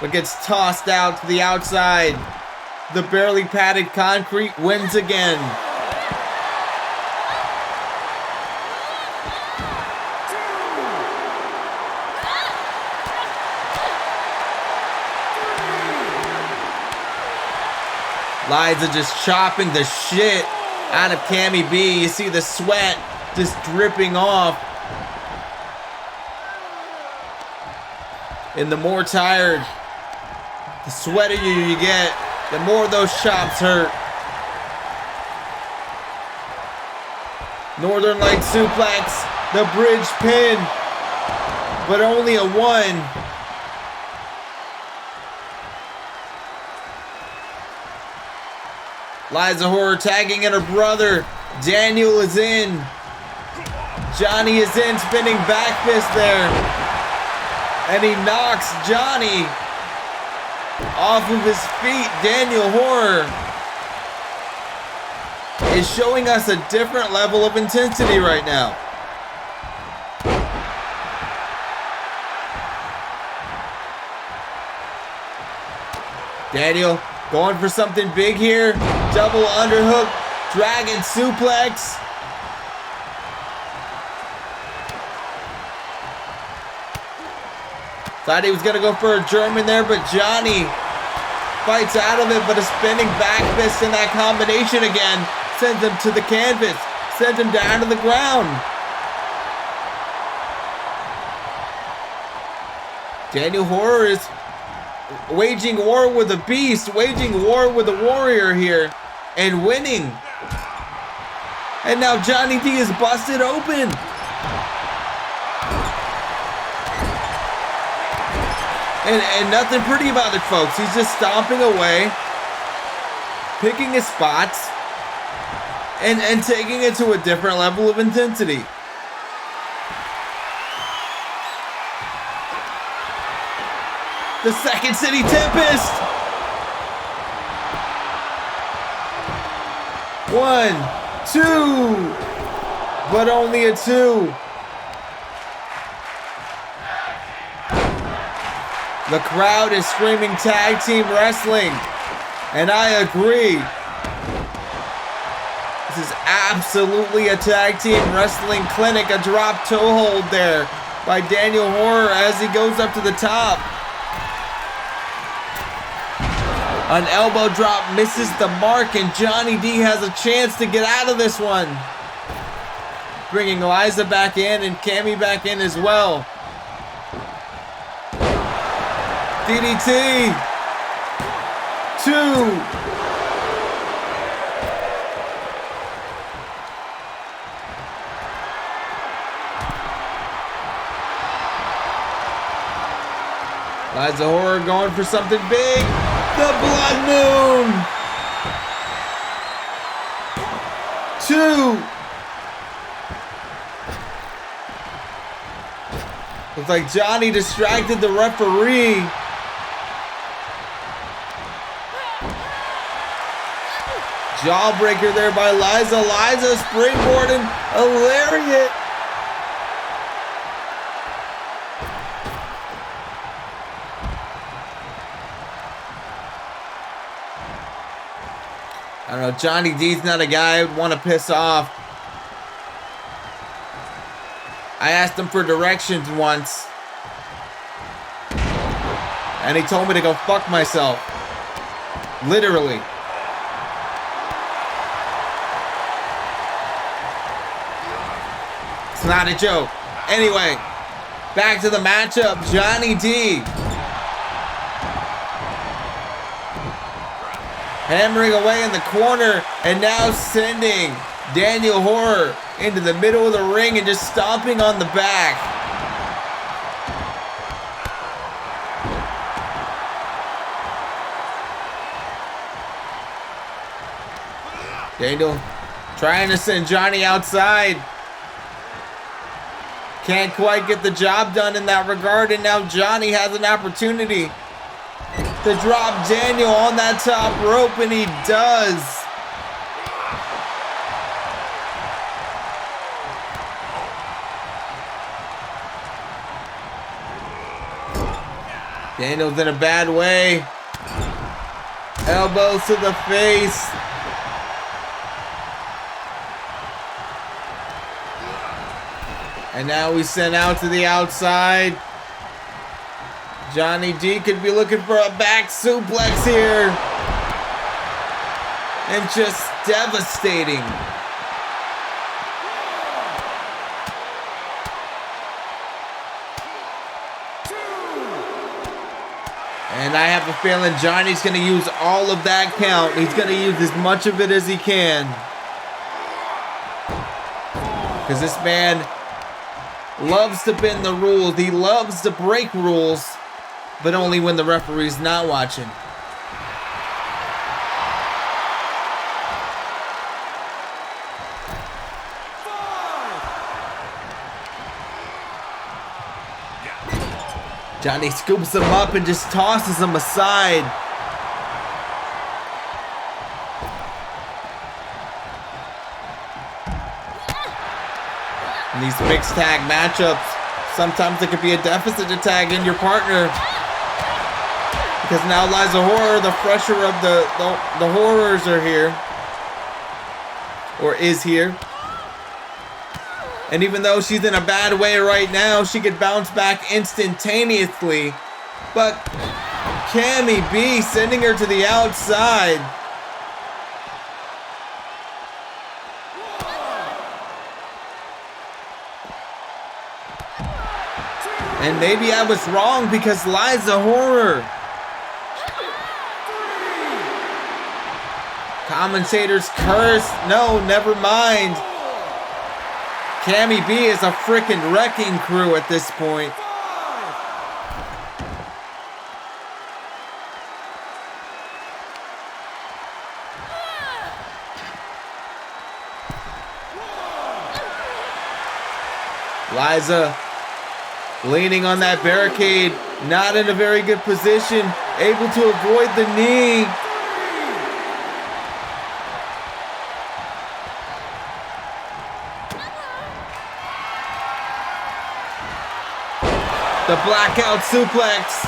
but gets tossed out to the outside. The barely padded concrete wins again. Liza just chopping the shit out of Cammy B. You see the sweat just dripping off. And the more tired, the sweatier you get, the more those chops hurt. Northern Light suplex, the bridge pin, but only a 1. Liza Horror tagging in her brother. Daniel is in. Johnny is in, spinning back fist there. And he knocks Johnny off of his feet. Daniel Horror is showing us a different level of intensity right now. Daniel going for something big here. Double underhook, dragon suplex. Thought he was gonna go for a German there, but Johnny fights out of it, but a spinning back fist in that combination again sends him to the canvas, sends him down to the ground. Daniel Horror is waging war with a beast, waging war with a warrior here, and winning. And now Johnny D is busted open. And nothing pretty about it, folks. He's just stomping away, picking his spots, and taking it to a different level of intensity. The Second City Tempest. 1, 2, but only a 2. The crowd is screaming tag team wrestling, and I agree. This is absolutely a tag team wrestling clinic. A drop toe hold there by Daniel Horror as he goes up to the top. An elbow drop misses the mark, and Johnny D has a chance to get out of this one. Bringing Liza back in and Cammy back in as well. DDT. 2. Liza Horror going for something big. The Blood Moon. 2. Looks like Johnny distracted the referee. Jawbreaker there by Liza. Liza springboarding a lariat. I don't know, Johnny D's not a guy I would want to piss off. I asked him for directions once, and he told me to go fuck myself. Literally. It's not a joke. Anyway, back to the matchup. Johnny D hammering away in the corner, and now sending Daniel Horror into the middle of the ring and just stomping on the back. Daniel trying to send Johnny outside. Can't quite get the job done in that regard, and now Johnny has an opportunity to drop Daniel on that top rope, and he does. Daniel's in a bad way. Elbows to the face. And now we send out to the outside. Johnny D could be looking for a back suplex here. And just devastating. And I have a feeling Johnny's going to use all of that count. He's going to use as much of it as he can. Because this man loves to bend the rules. He loves to break rules, but only when the referee's not watching. Johnny scoops him up and just tosses him aside. In these mixed tag matchups, sometimes it could be a deficit to tag in your partner. Because now Liza Horror, the fresher of the horrors are here. Or is here. And even though she's in a bad way right now, she could bounce back instantaneously. But Cammy B sending her to the outside. And maybe I was wrong because Liza Horror. Commentators curse. No, never mind. Cammy B is a freaking wrecking crew at this point. Liza leaning on that barricade, not in a very good position, able to avoid the knee. The blackout suplex.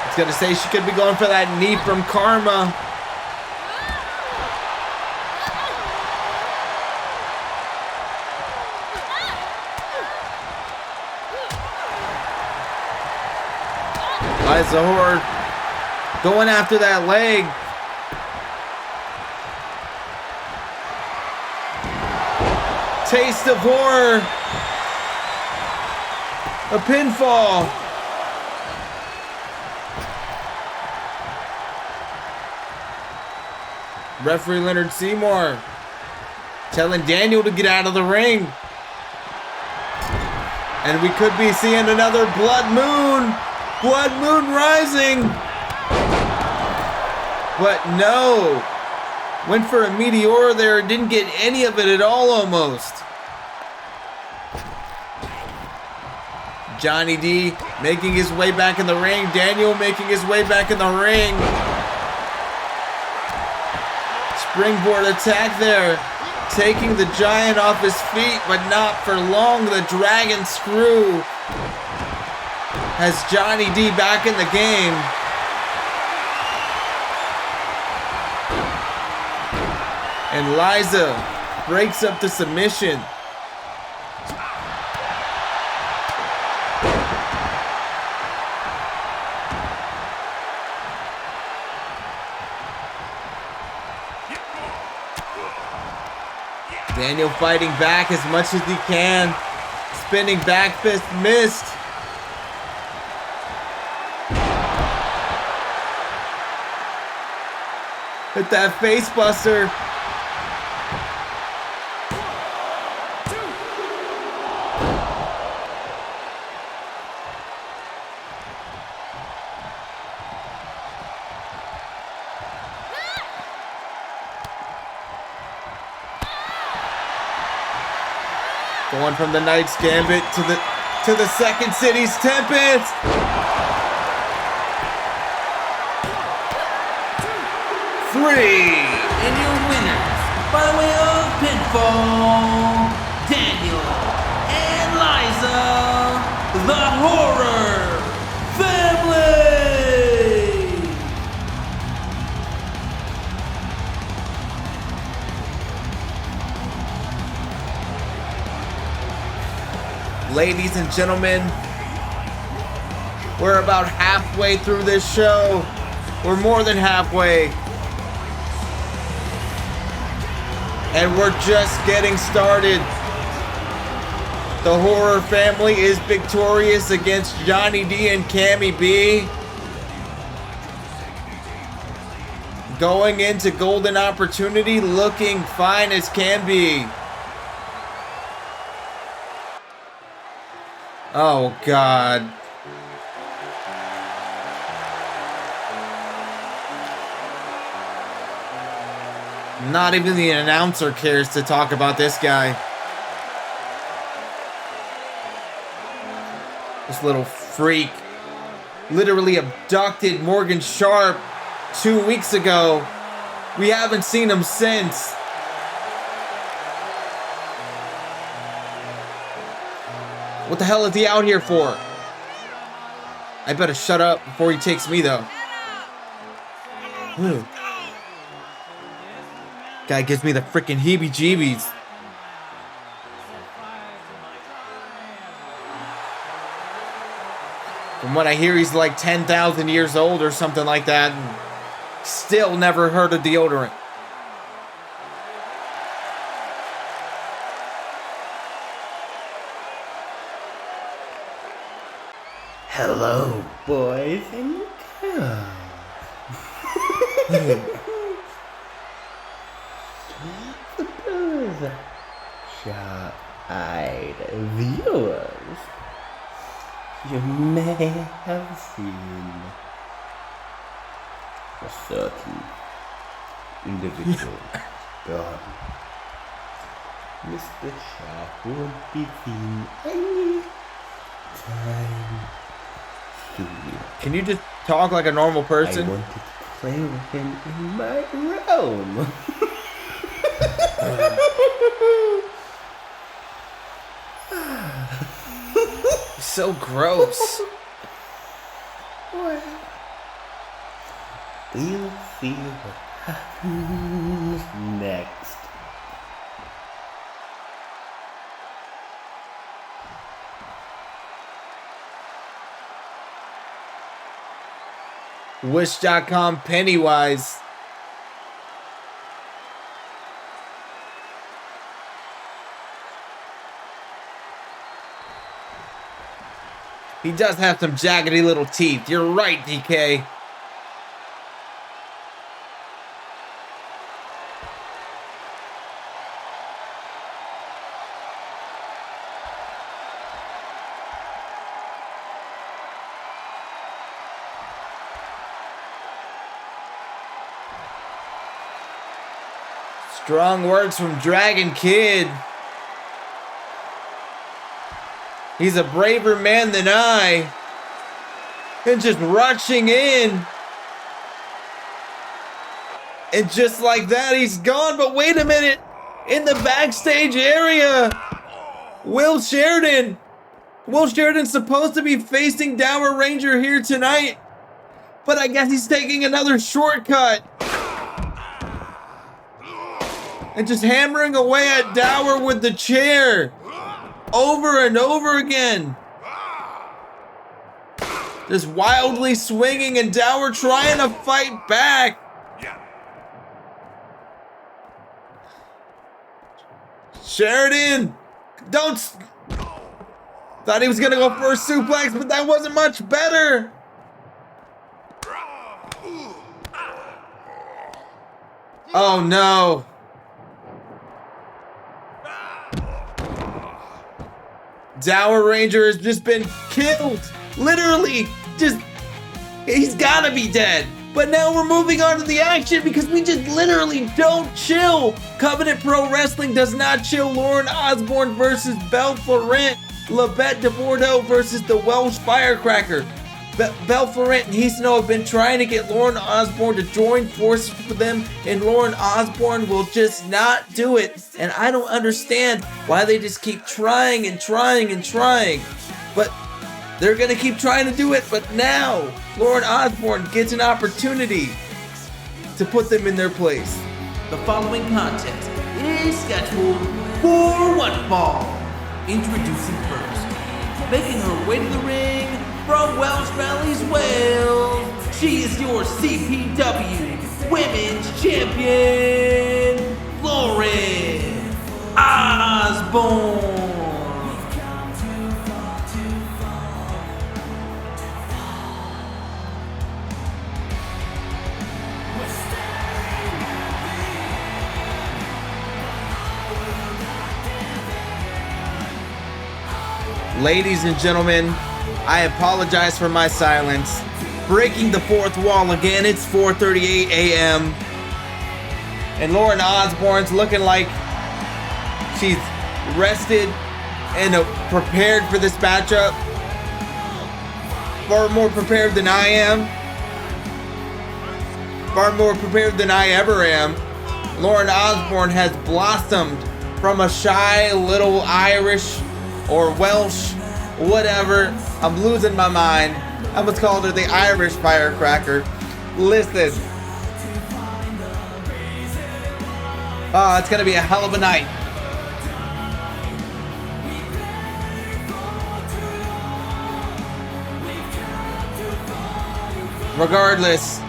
It's gonna say she could be going for that knee from Karma. Liza Horror going after that leg. Taste of horror. A pinfall. Referee Leonard Seymour telling Daniel to get out of the ring. And we could be seeing another Blood Moon. Blood Moon rising. But no. Went for a meteor there. Didn't get any of it at all almost. Johnny D making his way back in the ring. Daniel making his way back in the ring. Springboard attack there. Taking the Giant off his feet, but not for long. The Dragon Screw has Johnny D back in the game. And Liza breaks up the submission. Daniel fighting back as much as he can. Spinning back fist missed. Hit that face buster. Going from the Knight's Gambit to the Second City's Tempest. Three. And your winners, by the way of pinfall, Daniel and Liza, the Horror Family. Ladies and gentlemen, we're about halfway through this show. We're more than halfway. And we're just getting started. The Horror Family is victorious against Johnny D and Cammy B. Going into Golden Opportunity looking fine as can be. Oh, God. Not even the announcer cares to talk about this guy. This little freak literally abducted Morgan Sharp 2 weeks ago. We haven't seen him since. What the hell is he out here for? I better shut up before he takes me, though. Ooh. Guy gives me the freaking heebie-jeebies. From what I hear, he's like 10,000 years old or something like that. And still never heard of deodorant. Hello, boys and girls. Those sharp-eyed viewers, you may have seen a certain individual gone. Mr. Sharp would be seen any time soon. Can you just talk like a normal person? I wanted to play with him in my realm. So gross. Well, we'll see what happens next. Wish.com Pennywise. He does have some jaggedy little teeth. You're right, DK. Strong words from Dragon Kid. He's a braver man than I. And just rushing in. And just like that, he's gone. But wait a minute. In the backstage area, Will Sheridan. Will Sheridan's supposed to be facing Dower Ranger here tonight. But I guess he's taking another shortcut. And just hammering away at Dower with the chair. Over and over again. Just wildly swinging and Dower trying to fight back. Sheridan, don't. Thought he was gonna go for a suplex, but that wasn't much better. Oh no. Dower Ranger has just been killed. Literally, he's gotta be dead. But now we're moving on to the action because we just literally don't chill. Covenant Pro Wrestling does not chill. Lauren Osborne versus Belle Florent. Labette de Bordeaux versus the Welsh Firecracker. Belle Florent and Hisano have been trying to get Lauren Osborne to join forces with them, and Lauren Osborne will just not do it. And I don't understand why they just keep trying and trying and trying. But they're gonna keep trying to do it, but now Lauren Osborne gets an opportunity to put them in their place. The following contest is scheduled for one fall. Introducing first, making her way to the ring from Welsh Valleys, Wales, she is your CPW Women's Champion, Lauren Osborne. Ladies and gentlemen, I apologize for my silence. Breaking the fourth wall again, it's 4:38 a.m. And Lauren Osborne's looking like she's rested and prepared for this matchup. Far more prepared than I am. Far more prepared than I ever am. Lauren Osborne has blossomed from a shy little Irish or Welsh, whatever. I'm losing my mind. I must call her the Irish firecracker. Listen. Oh, it's gonna be a hell of a night. Regardless,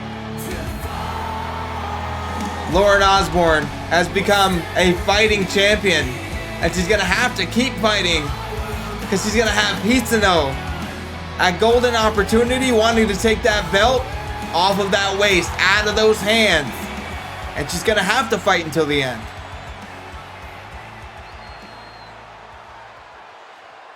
Lauren Osborne has become a fighting champion, and she's gonna have to keep fighting because she's gonna have Hisano, a golden opportunity, wanting to take that belt off of that waist, out of those hands, and she's gonna have to fight until the end.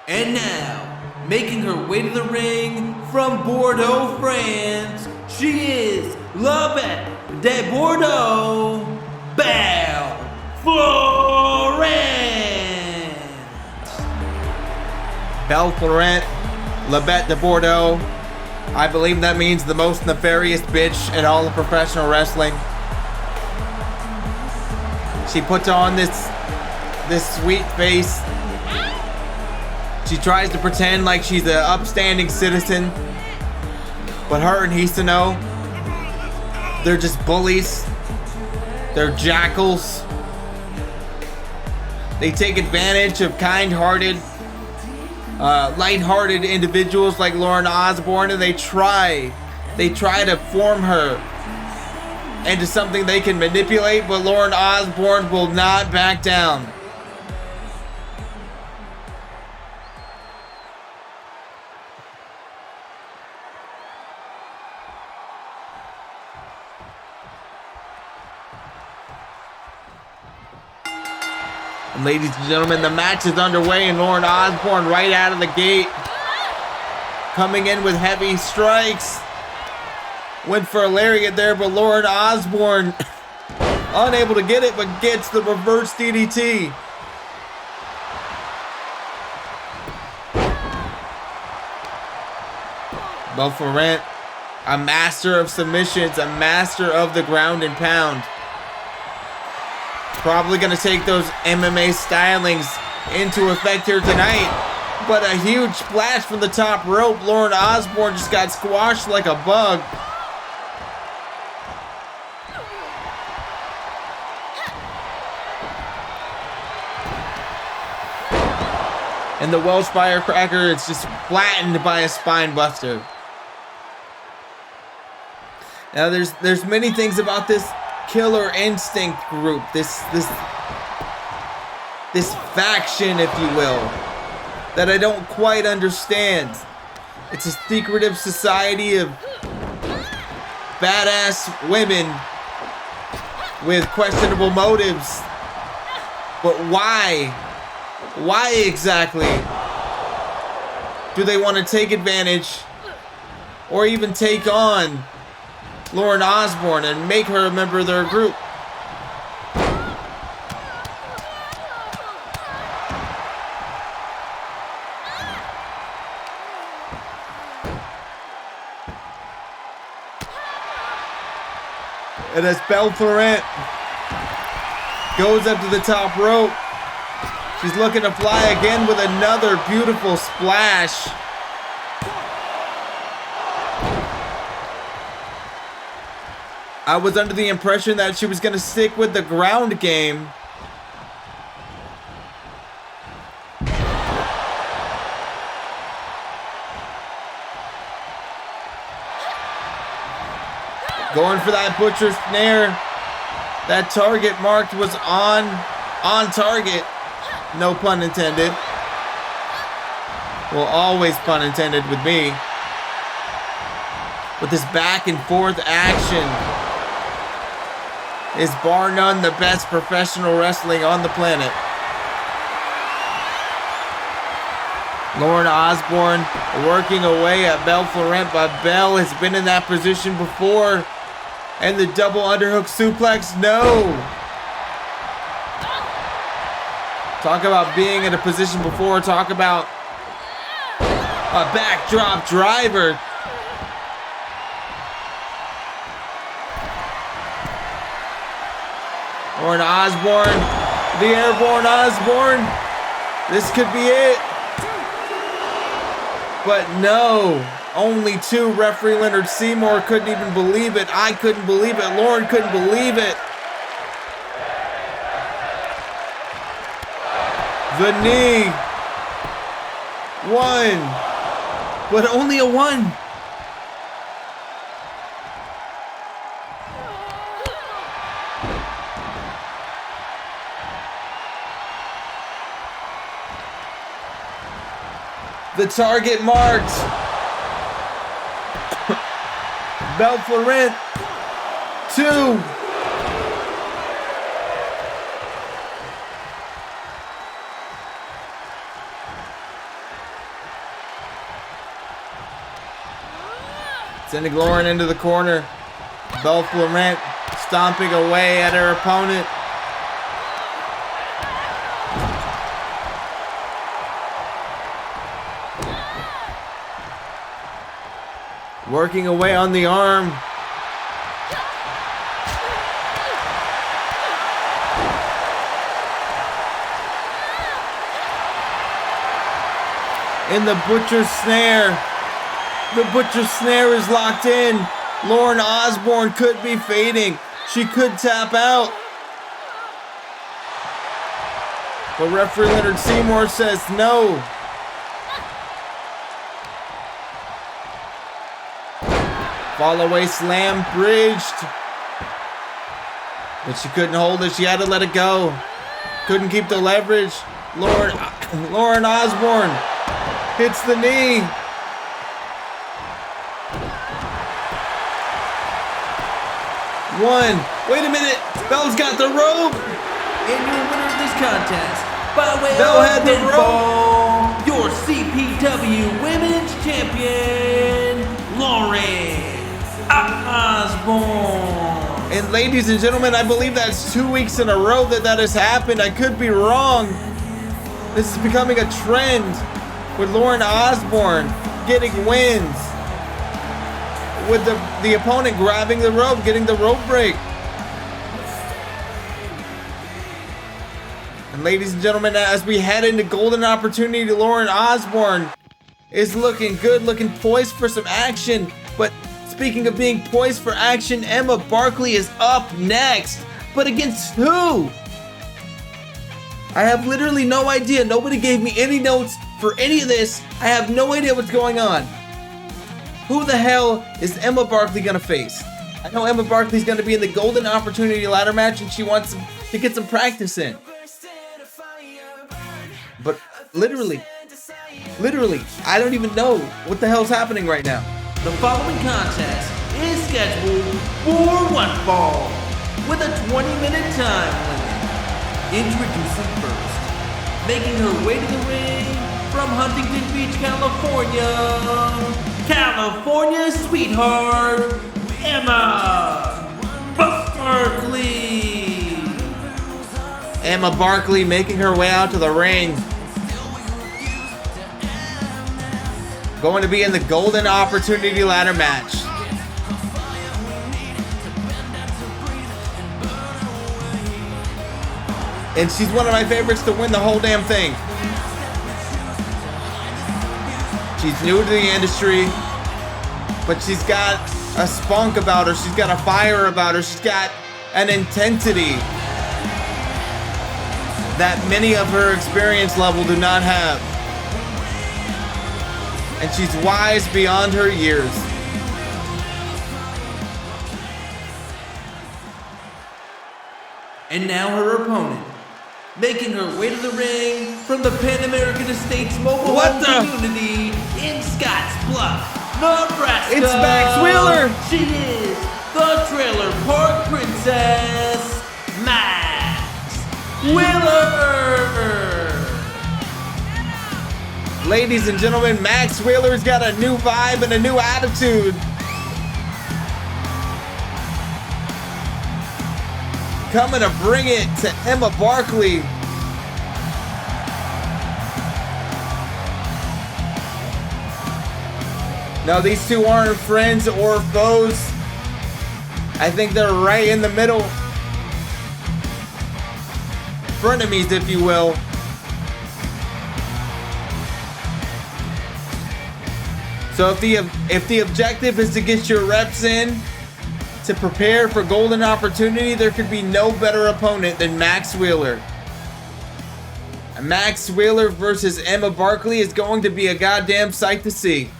And now, making her way to the ring from Bordeaux, France, she is La Bête de Bordeaux, Belle Florent. Belle Florent, La Bête de Bordeaux. I believe that means the most nefarious bitch in all of professional wrestling. She puts on this sweet face. She tries to pretend like she's an upstanding citizen, but her and Hisano, they're just bullies. They're jackals. They take advantage of kind-hearted, light-hearted individuals like Lauren Osborne, and they try to form her into something they can manipulate, but Lauren Osborne will not back down. And ladies and gentlemen, the match is underway, and Lauren Osborne right out of the gate, coming in with heavy strikes. Went for a lariat there, but Lauren Osborne unable to get it, but gets the reverse DDT. Belle Florent, a master of submissions, a master of the ground and pound. Probably going to take those MMA stylings into effect here tonight. But a huge splash from the top rope. Lauren Osborne just got squashed like a bug. And the Welsh firecracker is just flattened by a spine buster. Now there's many things about this Killer Instinct group, this faction, if you will, that I don't quite understand. It's a secretive society of badass women with questionable motives. But why? Why exactly do they want to take advantage or even take on Lauren Osborne and make her a member of their group? And as Belle Florent goes up to the top rope, she's looking to fly again with another beautiful splash. I was under the impression that she was going to stick with the ground game. Going for that butcher snare. That target marked was on target. No pun intended. Well, always pun intended with me. With this back and forth action is bar none the best professional wrestling on the planet. Lauren Osborne working away at Belle Florent, but Belle has been in that position before. And the double underhook suplex, no. Talk about being in a position before. Talk about a backdrop driver. Lauren Osborne, the airborne Osborne. This could be it. But no, only two. Referee Leonard Seymour couldn't even believe it. I couldn't believe it. Lauren couldn't believe it. The knee. One. But only a one. The target marked. Belle Florent, 2. Sending Lauren into the corner. Belle Florent stomping away at her opponent. Working away on the arm. In the butcher snare. The butcher snare is locked in. Lauren Osborne could be fading. She could tap out. But referee Leonard Seymour says no. Fall away slam bridged. But she couldn't hold it. She had to let it go. Couldn't keep the leverage. Lauren Osborne hits the knee. One. Wait a minute. Belle's got the rope. And your winner of this contest, by way Belle of had the pinfall, your CPW Women's Champion, Lauren Osborne. And ladies and gentlemen, I believe that's 2 weeks in a row that has happened. I could be wrong. This is becoming a trend with Lauren Osborne getting wins. With the opponent grabbing the rope, getting the rope break. And ladies and gentlemen, as we head into golden opportunity, Lauren Osborne is looking good, looking poised for some action. But speaking of being poised for action, Emma Barkley is up next. But against who? I have literally no idea. Nobody gave me any notes for any of this. I have no idea what's going on. Who the hell is Emma Barkley gonna face? I know Emma Barkley's gonna be in the golden opportunity ladder match and she wants to get some practice in. But literally, I don't even know what the hell's happening right now. The following contest is scheduled for one fall with a 20-minute time limit. Introducing first, making her way to the ring from Huntington Beach, California sweetheart, Emma Barkley. Emma Barkley making her way out to the ring. Going to be in the golden opportunity ladder match. And she's one of my favorites to win the whole damn thing. She's new to the industry, but she's got a spunk about her. She's got a fire about her. She's got an intensity that many of her experience level do not have. And she's wise beyond her years. And now her opponent, making her way to the ring from the Pan American Estates Mobile Home Community in Scottsbluff, Nebraska. It's Max Wheeler. She is the Trailer Park Princess, Max Wheeler. Ladies and gentlemen, Max Wheeler's got a new vibe and a new attitude. Coming to bring it to Emma Barkley. No, these two aren't friends or foes. I think they're right in the middle. Frenemies, if you will. So if the objective is to get your reps in, to prepare for golden opportunity, there could be no better opponent than Max Wheeler. And Max Wheeler versus Emma Barkley is going to be a goddamn sight to see.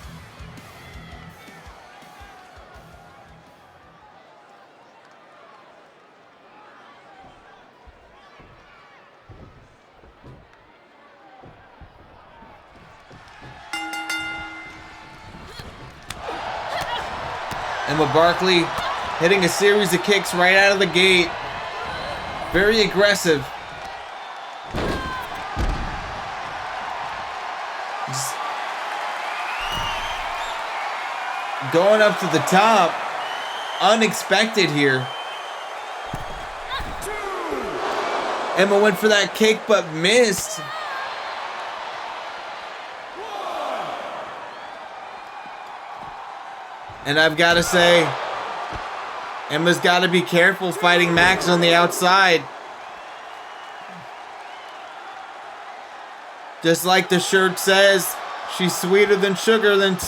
Emma Barkley hitting a series of kicks right out of the gate. Very aggressive. Just going up to the top. Unexpected here. Emma went for that kick but missed. And I've got to say, Emma's got to be careful fighting Max on the outside. Just like the shirt says, she's sweeter than sugar and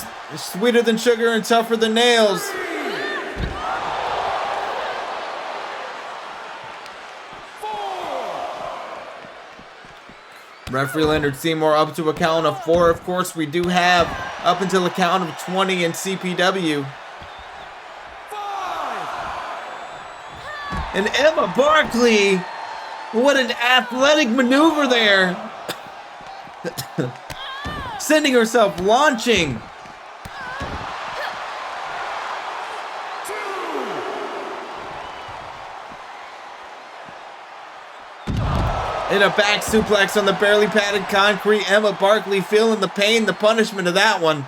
tougher than nails. Referee Leonard Seymour up to a count of 4. Of course, we do have up until a count of 20 in CPW. And Emma Barkley, what an athletic maneuver there. Sending herself launching. And a back suplex on the barely padded concrete. Emma Barkley feeling the pain, the punishment of that one.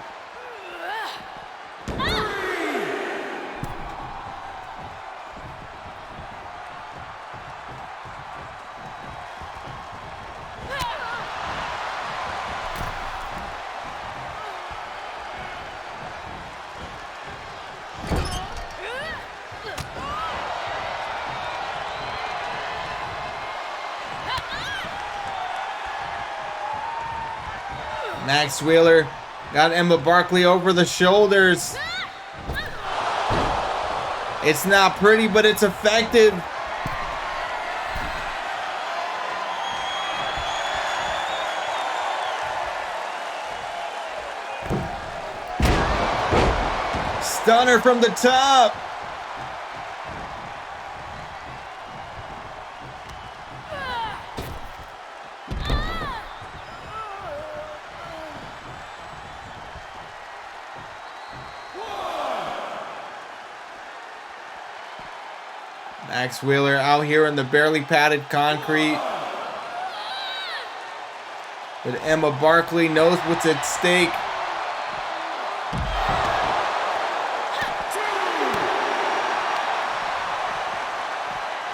Max Wheeler got Emma Barkley over the shoulders. It's not pretty, but it's effective. Stunner from the top. Max Wheeler out here in the barely padded concrete. But Emma Barkley knows what's at stake.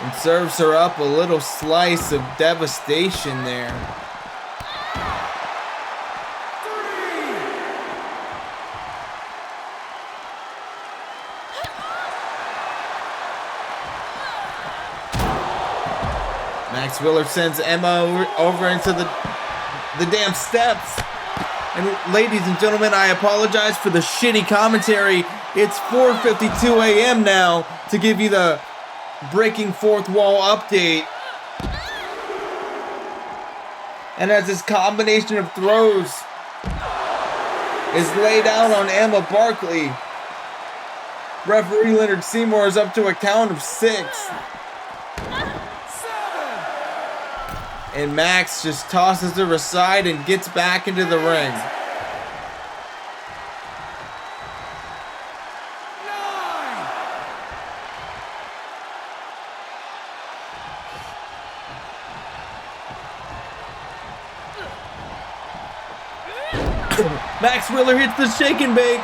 And serves her up a little slice of devastation there. Max Wheeler sends Emma over into the damn steps. And ladies and gentlemen, I apologize for the shitty commentary. It's 4:52 a.m. now to give you the breaking fourth wall update. And as this combination of throws is laid out on Emma Barkley, referee Leonard Seymour is up to a count of 6. And Max just tosses her aside and gets back into the ring. Max Wheeler hits the shake and bake.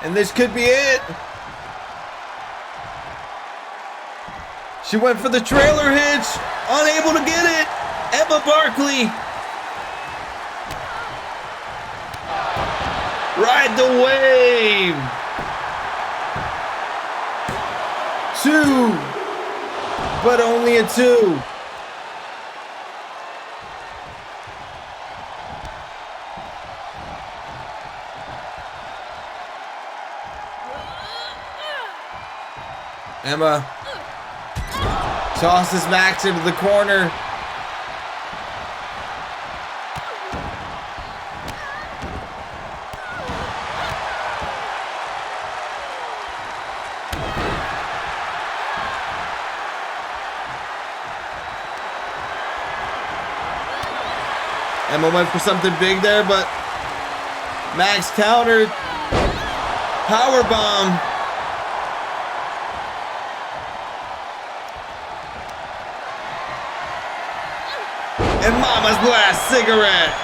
And this could be it. She went for the trailer hitch. Unable to get it. Emma Barkley. Ride the wave. 2. But only a 2. Emma tosses Max into the corner. Emma went for something big there, but Max countered. Powerbomb. And Mama's last cigarette.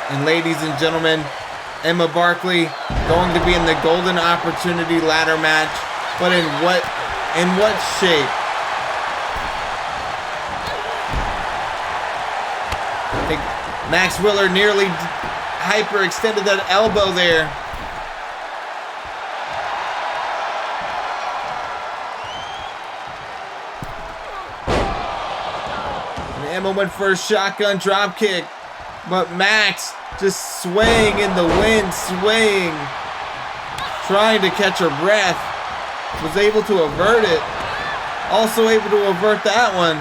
And ladies and gentlemen, Emma Barkley going to be in the Golden Opportunity ladder match, but in what shape? I think Max Wheeler nearly hyperextended that elbow there. And Emma went for a shotgun drop kick, but Max just swaying in the wind, swaying, trying to catch her breath, was able to avert it. Also able to avert that one.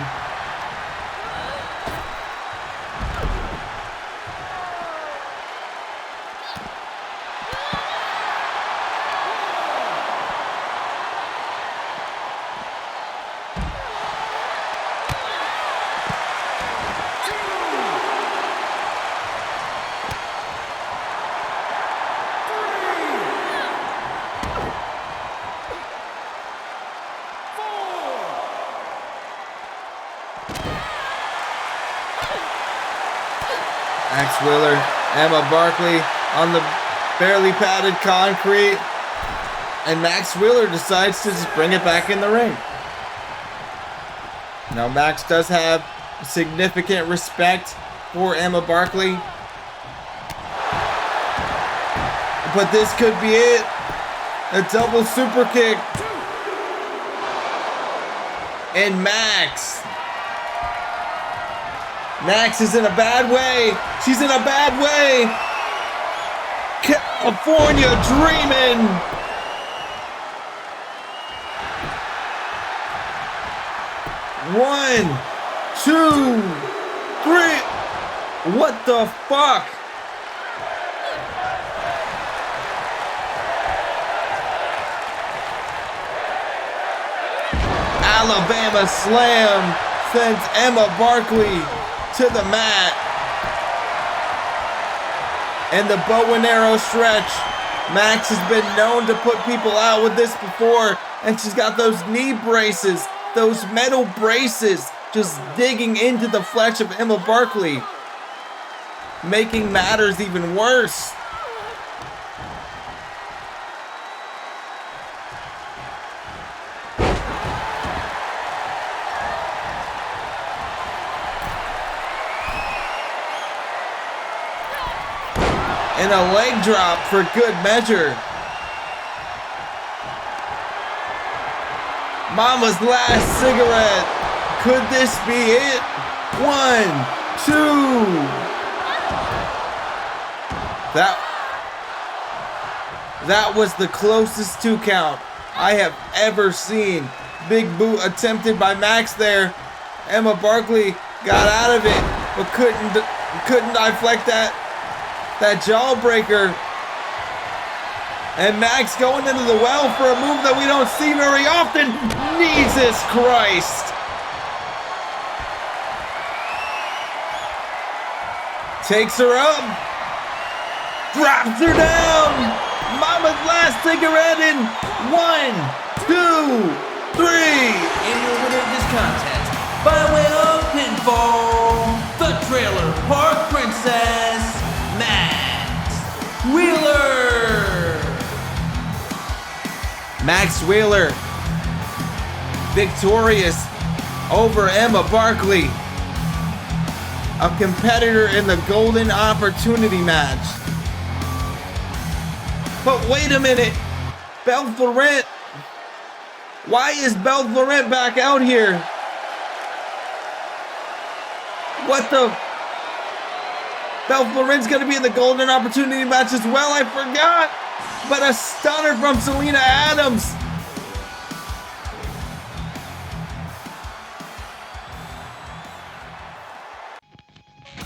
Max Wheeler, Emma Barkley on the barely padded concrete, and Max Wheeler decides to just bring it back in the ring. Now Max does have significant respect for Emma Barkley, but this could be it. A double super kick, and Max is in a bad way. She's in a bad way. California dreaming. One, 2, 3. What the fuck? Alabama slam sends Emma Barkley to the mat. And the bow and arrow stretch. Max has been known to put people out with this before, and she's got those knee braces, those metal braces, just digging into the flesh of Emma Barkley, making matters even worse. And a leg drop for good measure. Mama's last cigarette. Could this be it? 1, 2. That was the closest 2 count I have ever seen. Big boot attempted by Max there. Emma Barkley got out of it, but couldn't deflect that jawbreaker. And Max going into the well for a move that we don't see very often. Jesus Christ. Takes her up. Drops her down. Mama's last cigarette in 1, 2, 3. And your winner of this contest, by way of pinfall, the Trailer Park Princess, Max Wheeler. Max Wheeler, victorious over Emma Barkley, a competitor in the Golden Opportunity match. But wait a minute, Belle Florent. Why is Belle Florent back out here? What the? Belle Florent's gonna be in the Golden Opportunity match as well, I forgot. But a stunner from Selena Adams.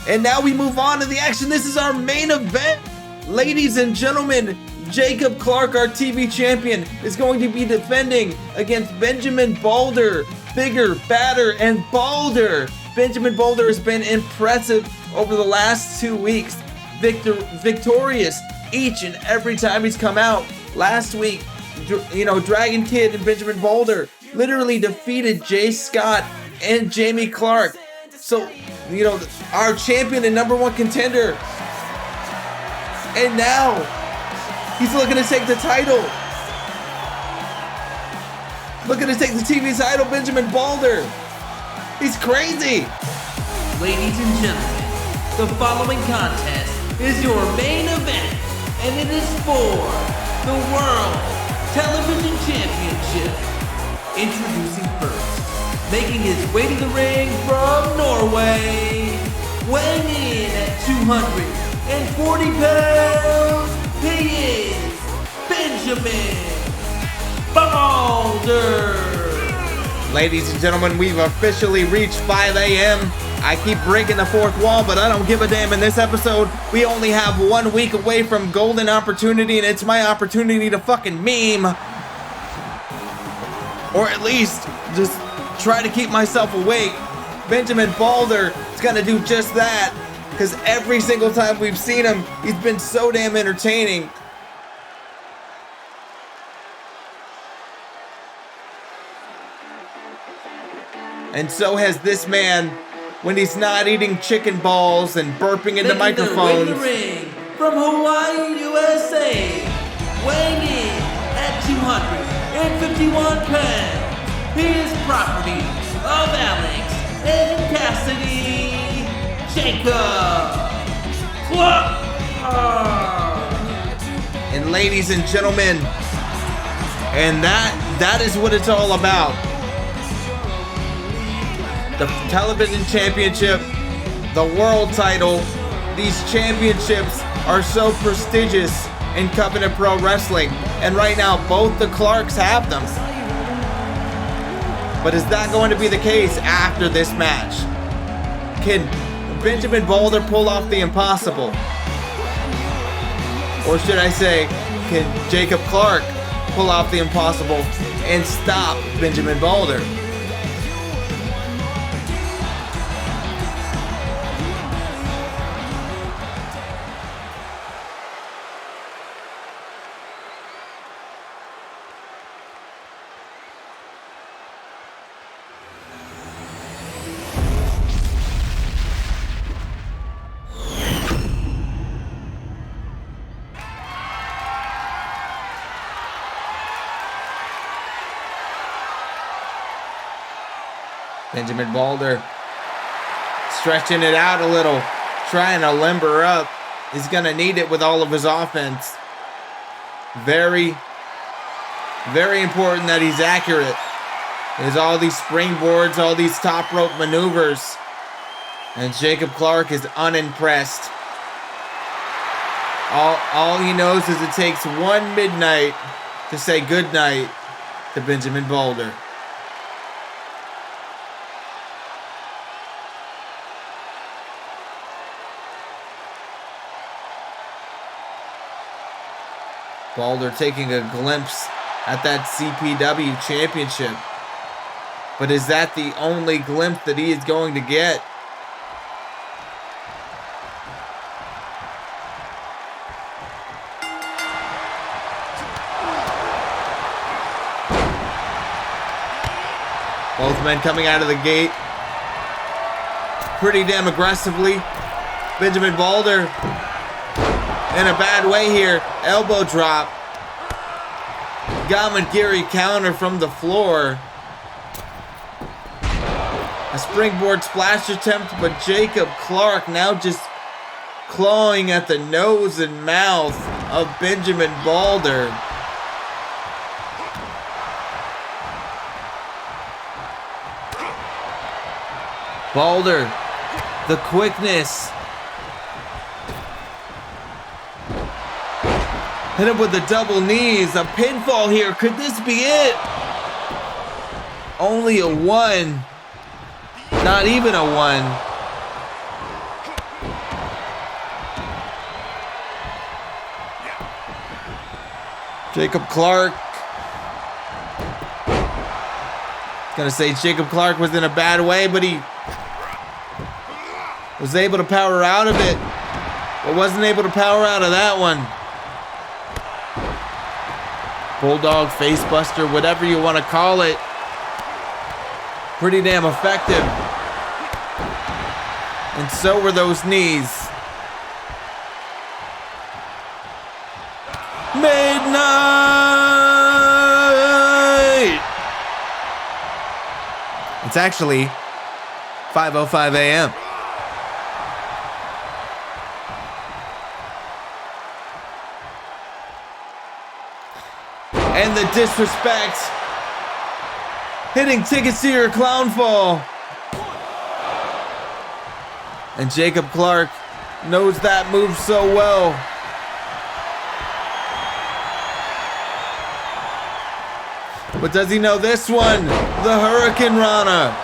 And now we move on to the action. This is our main event. Ladies and gentlemen, Jacob Clark, our TV champion, is going to be defending against Benjamin Boulder. Bigger, badder, and bolder. Benjamin Boulder has been impressive over the last 2 weeks. Victorious each and every time he's come out. Last week, Dragon Kid and Benjamin Boulder literally defeated Jay Scott and Jamie Clark. So, our champion and #1 contender. And now, he's looking to take the title. Looking to take the TV title, Benjamin Boulder. He's crazy. Ladies and gentlemen, the following contest is your main event, and it is for the World Television Championship. Introducing first, making his way to the ring from Norway, weighing in at 240 pounds, he is Benjamin Boulder. Ladies and gentlemen, we've officially reached 5 a.m. I keep breaking the fourth wall, but I don't give a damn. In this episode, we only have 1 week away from Golden Opportunity, and it's my opportunity to fucking meme. Or at least, just try to keep myself awake. Benjamin Boulder is gonna do just that, because every single time we've seen him, he's been so damn entertaining. And so has this man when he's not eating chicken balls and burping into microphones. The ring from Hawaii, USA, weighing in at 251 pounds. He is property of Alex and Cassidy Jacob Clark. And ladies and gentlemen, and that is what it's all about. The television championship, the world title, these championships are so prestigious in Covenant Pro Wrestling. And right now, both the Clarks have them. But is that going to be the case after this match? Can Benjamin Boulder pull off the impossible? Or should I say, can Jacob Clark pull off the impossible and stop Benjamin Boulder? Benjamin Boulder stretching it out a little, trying to limber up. He's going to need it with all of his offense. Very, very important that he's accurate. There's all these springboards, all these top rope maneuvers. And Jacob Clark is unimpressed. All he knows is it takes one midnight to say goodnight to Benjamin Boulder. Boulder taking a glimpse at that CPW championship. But is that the only glimpse that he is going to get? Both men coming out of the gate pretty damn aggressively. Benjamin Balder in a bad way here. Elbow drop. Gamagiri counter from the floor. A springboard splash attempt, but Jacob Clark now just clawing at the nose and mouth of Benjamin Balder. Balder, the quickness. Hit him with the double knees. A pinfall here. Could this be it? Only a 1. Not even a 1. Jacob Clark. Gonna say Jacob Clark was in a bad way, but he was able to power out of it, but wasn't able to power out of that one. Bulldog, facebuster, whatever you want to call it. Pretty damn effective. And so were those knees. Midnight! It's actually 5:05 a.m. And the disrespect. Hitting tickets to your clown fall. And Jacob Clark knows that move so well. But does he know this one? The Hurricane Rana.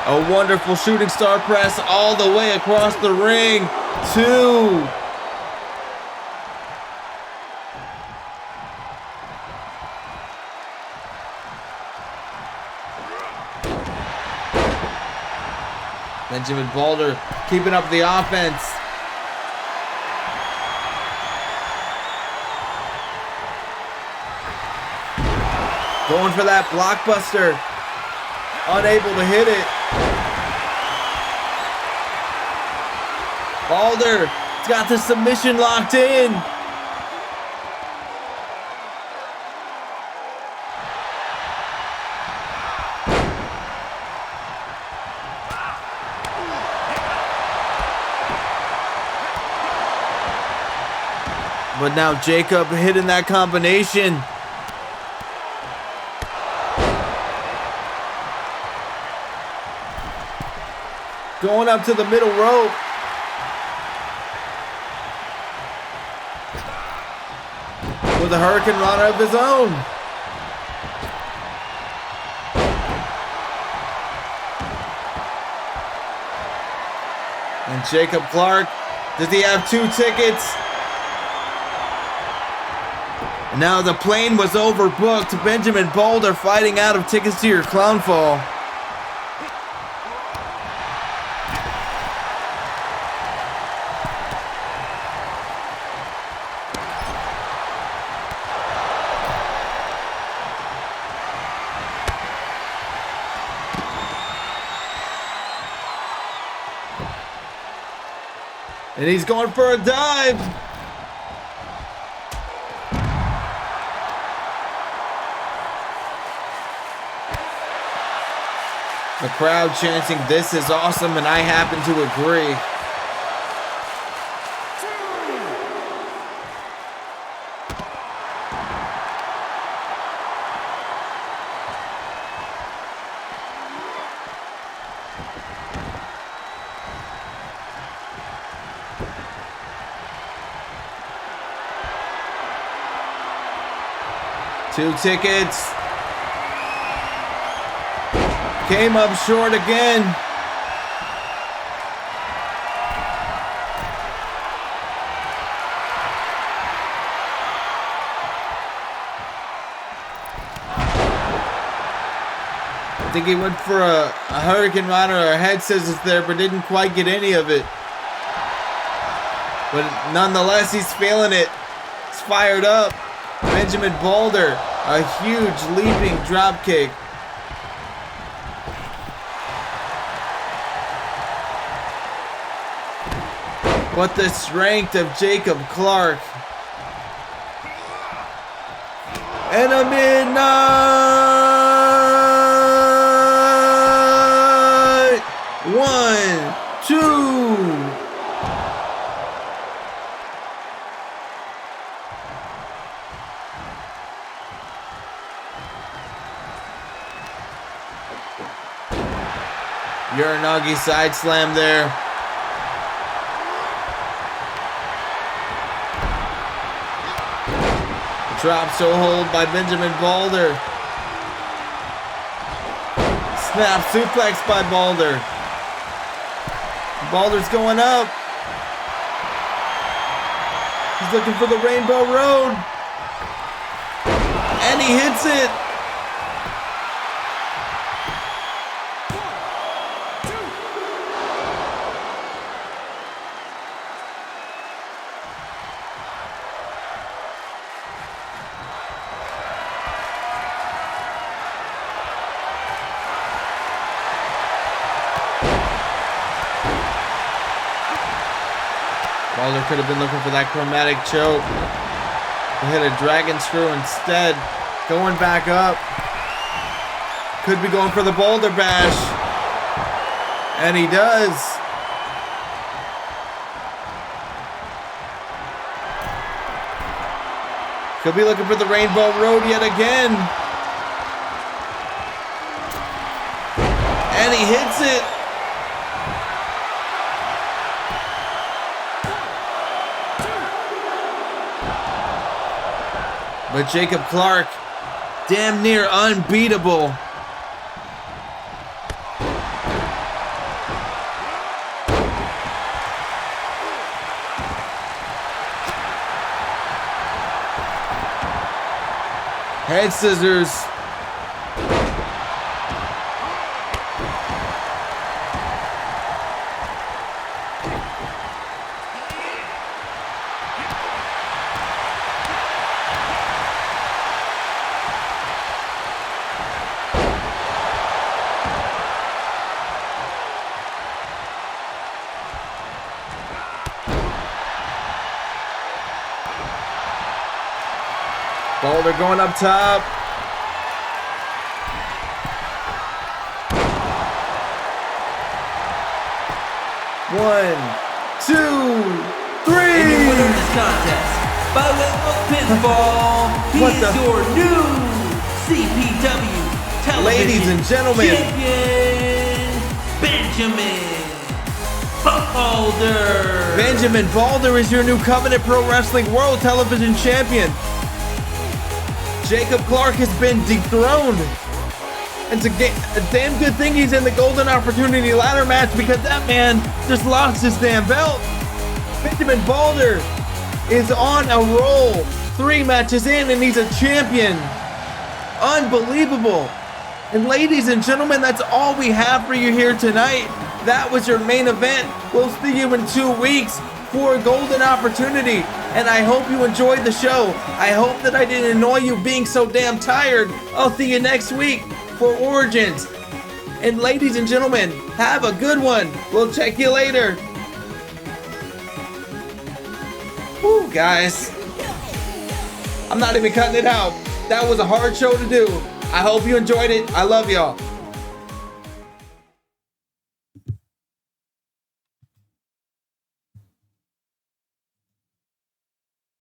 A wonderful shooting star press all the way across the ring. 2. Benjamin Balder keeping up the offense. Going for that blockbuster. Unable to hit it. Balder has got the submission locked in. But now Jacob hitting that combination. Going up to the middle rope. With a Hurricane Rana of his own. And Jacob Clark, does he have 2 tickets? And now the plane was overbooked. Benjamin Balder fighting out of tickets to your clown fall. And he's going for a dive. The crowd chanting, "This is awesome," and I happen to agree. Two tickets. Came up short again. I think he went for a Hurricane Rana or a head scissors there, but didn't quite get any of it. But nonetheless, he's feeling it. He's fired up. Benjamin Boulder, a huge leaping drop kick. But the strength of Jacob Clark. And a midnight 1, 2. Uranagi side slam there. Drop toe hold by Benjamin Boulder. Snap suplex by Boulder. Boulder's going up. He's looking for the Rainbow Road. And he hits it. Boulder could have been looking for that chromatic choke. He hit a dragon screw instead. Going back up. Could be going for the Boulder bash. And he does. Could be looking for the Rainbow Road yet again. And he hits it. But Jacob Clark, damn near unbeatable. Head scissors. Boulder going up top. One, two, three. And your winner of this contest, by way of pinfall, he What is the- your new CPW television Ladies and gentlemen. champion, Benjamin Boulder. Benjamin Boulder is your new Covenant Pro Wrestling World Television Champion. Jacob Clark has been dethroned. It's a damn good thing he's in the Golden Opportunity ladder match because that man just lost his damn belt. Benjamin Boulder is on a roll. 3 matches in and he's a champion. Unbelievable. And ladies and gentlemen, that's all we have for you here tonight. That was your main event. We'll see you in 2 weeks for a Golden Opportunity. And I hope you enjoyed the show. I hope that I didn't annoy you being so damn tired. I'll see you next week for Origins. And ladies and gentlemen, have a good one. We'll check you later. Whew, guys. I'm not even cutting it out. That was a hard show to do. I hope you enjoyed it. I love y'all.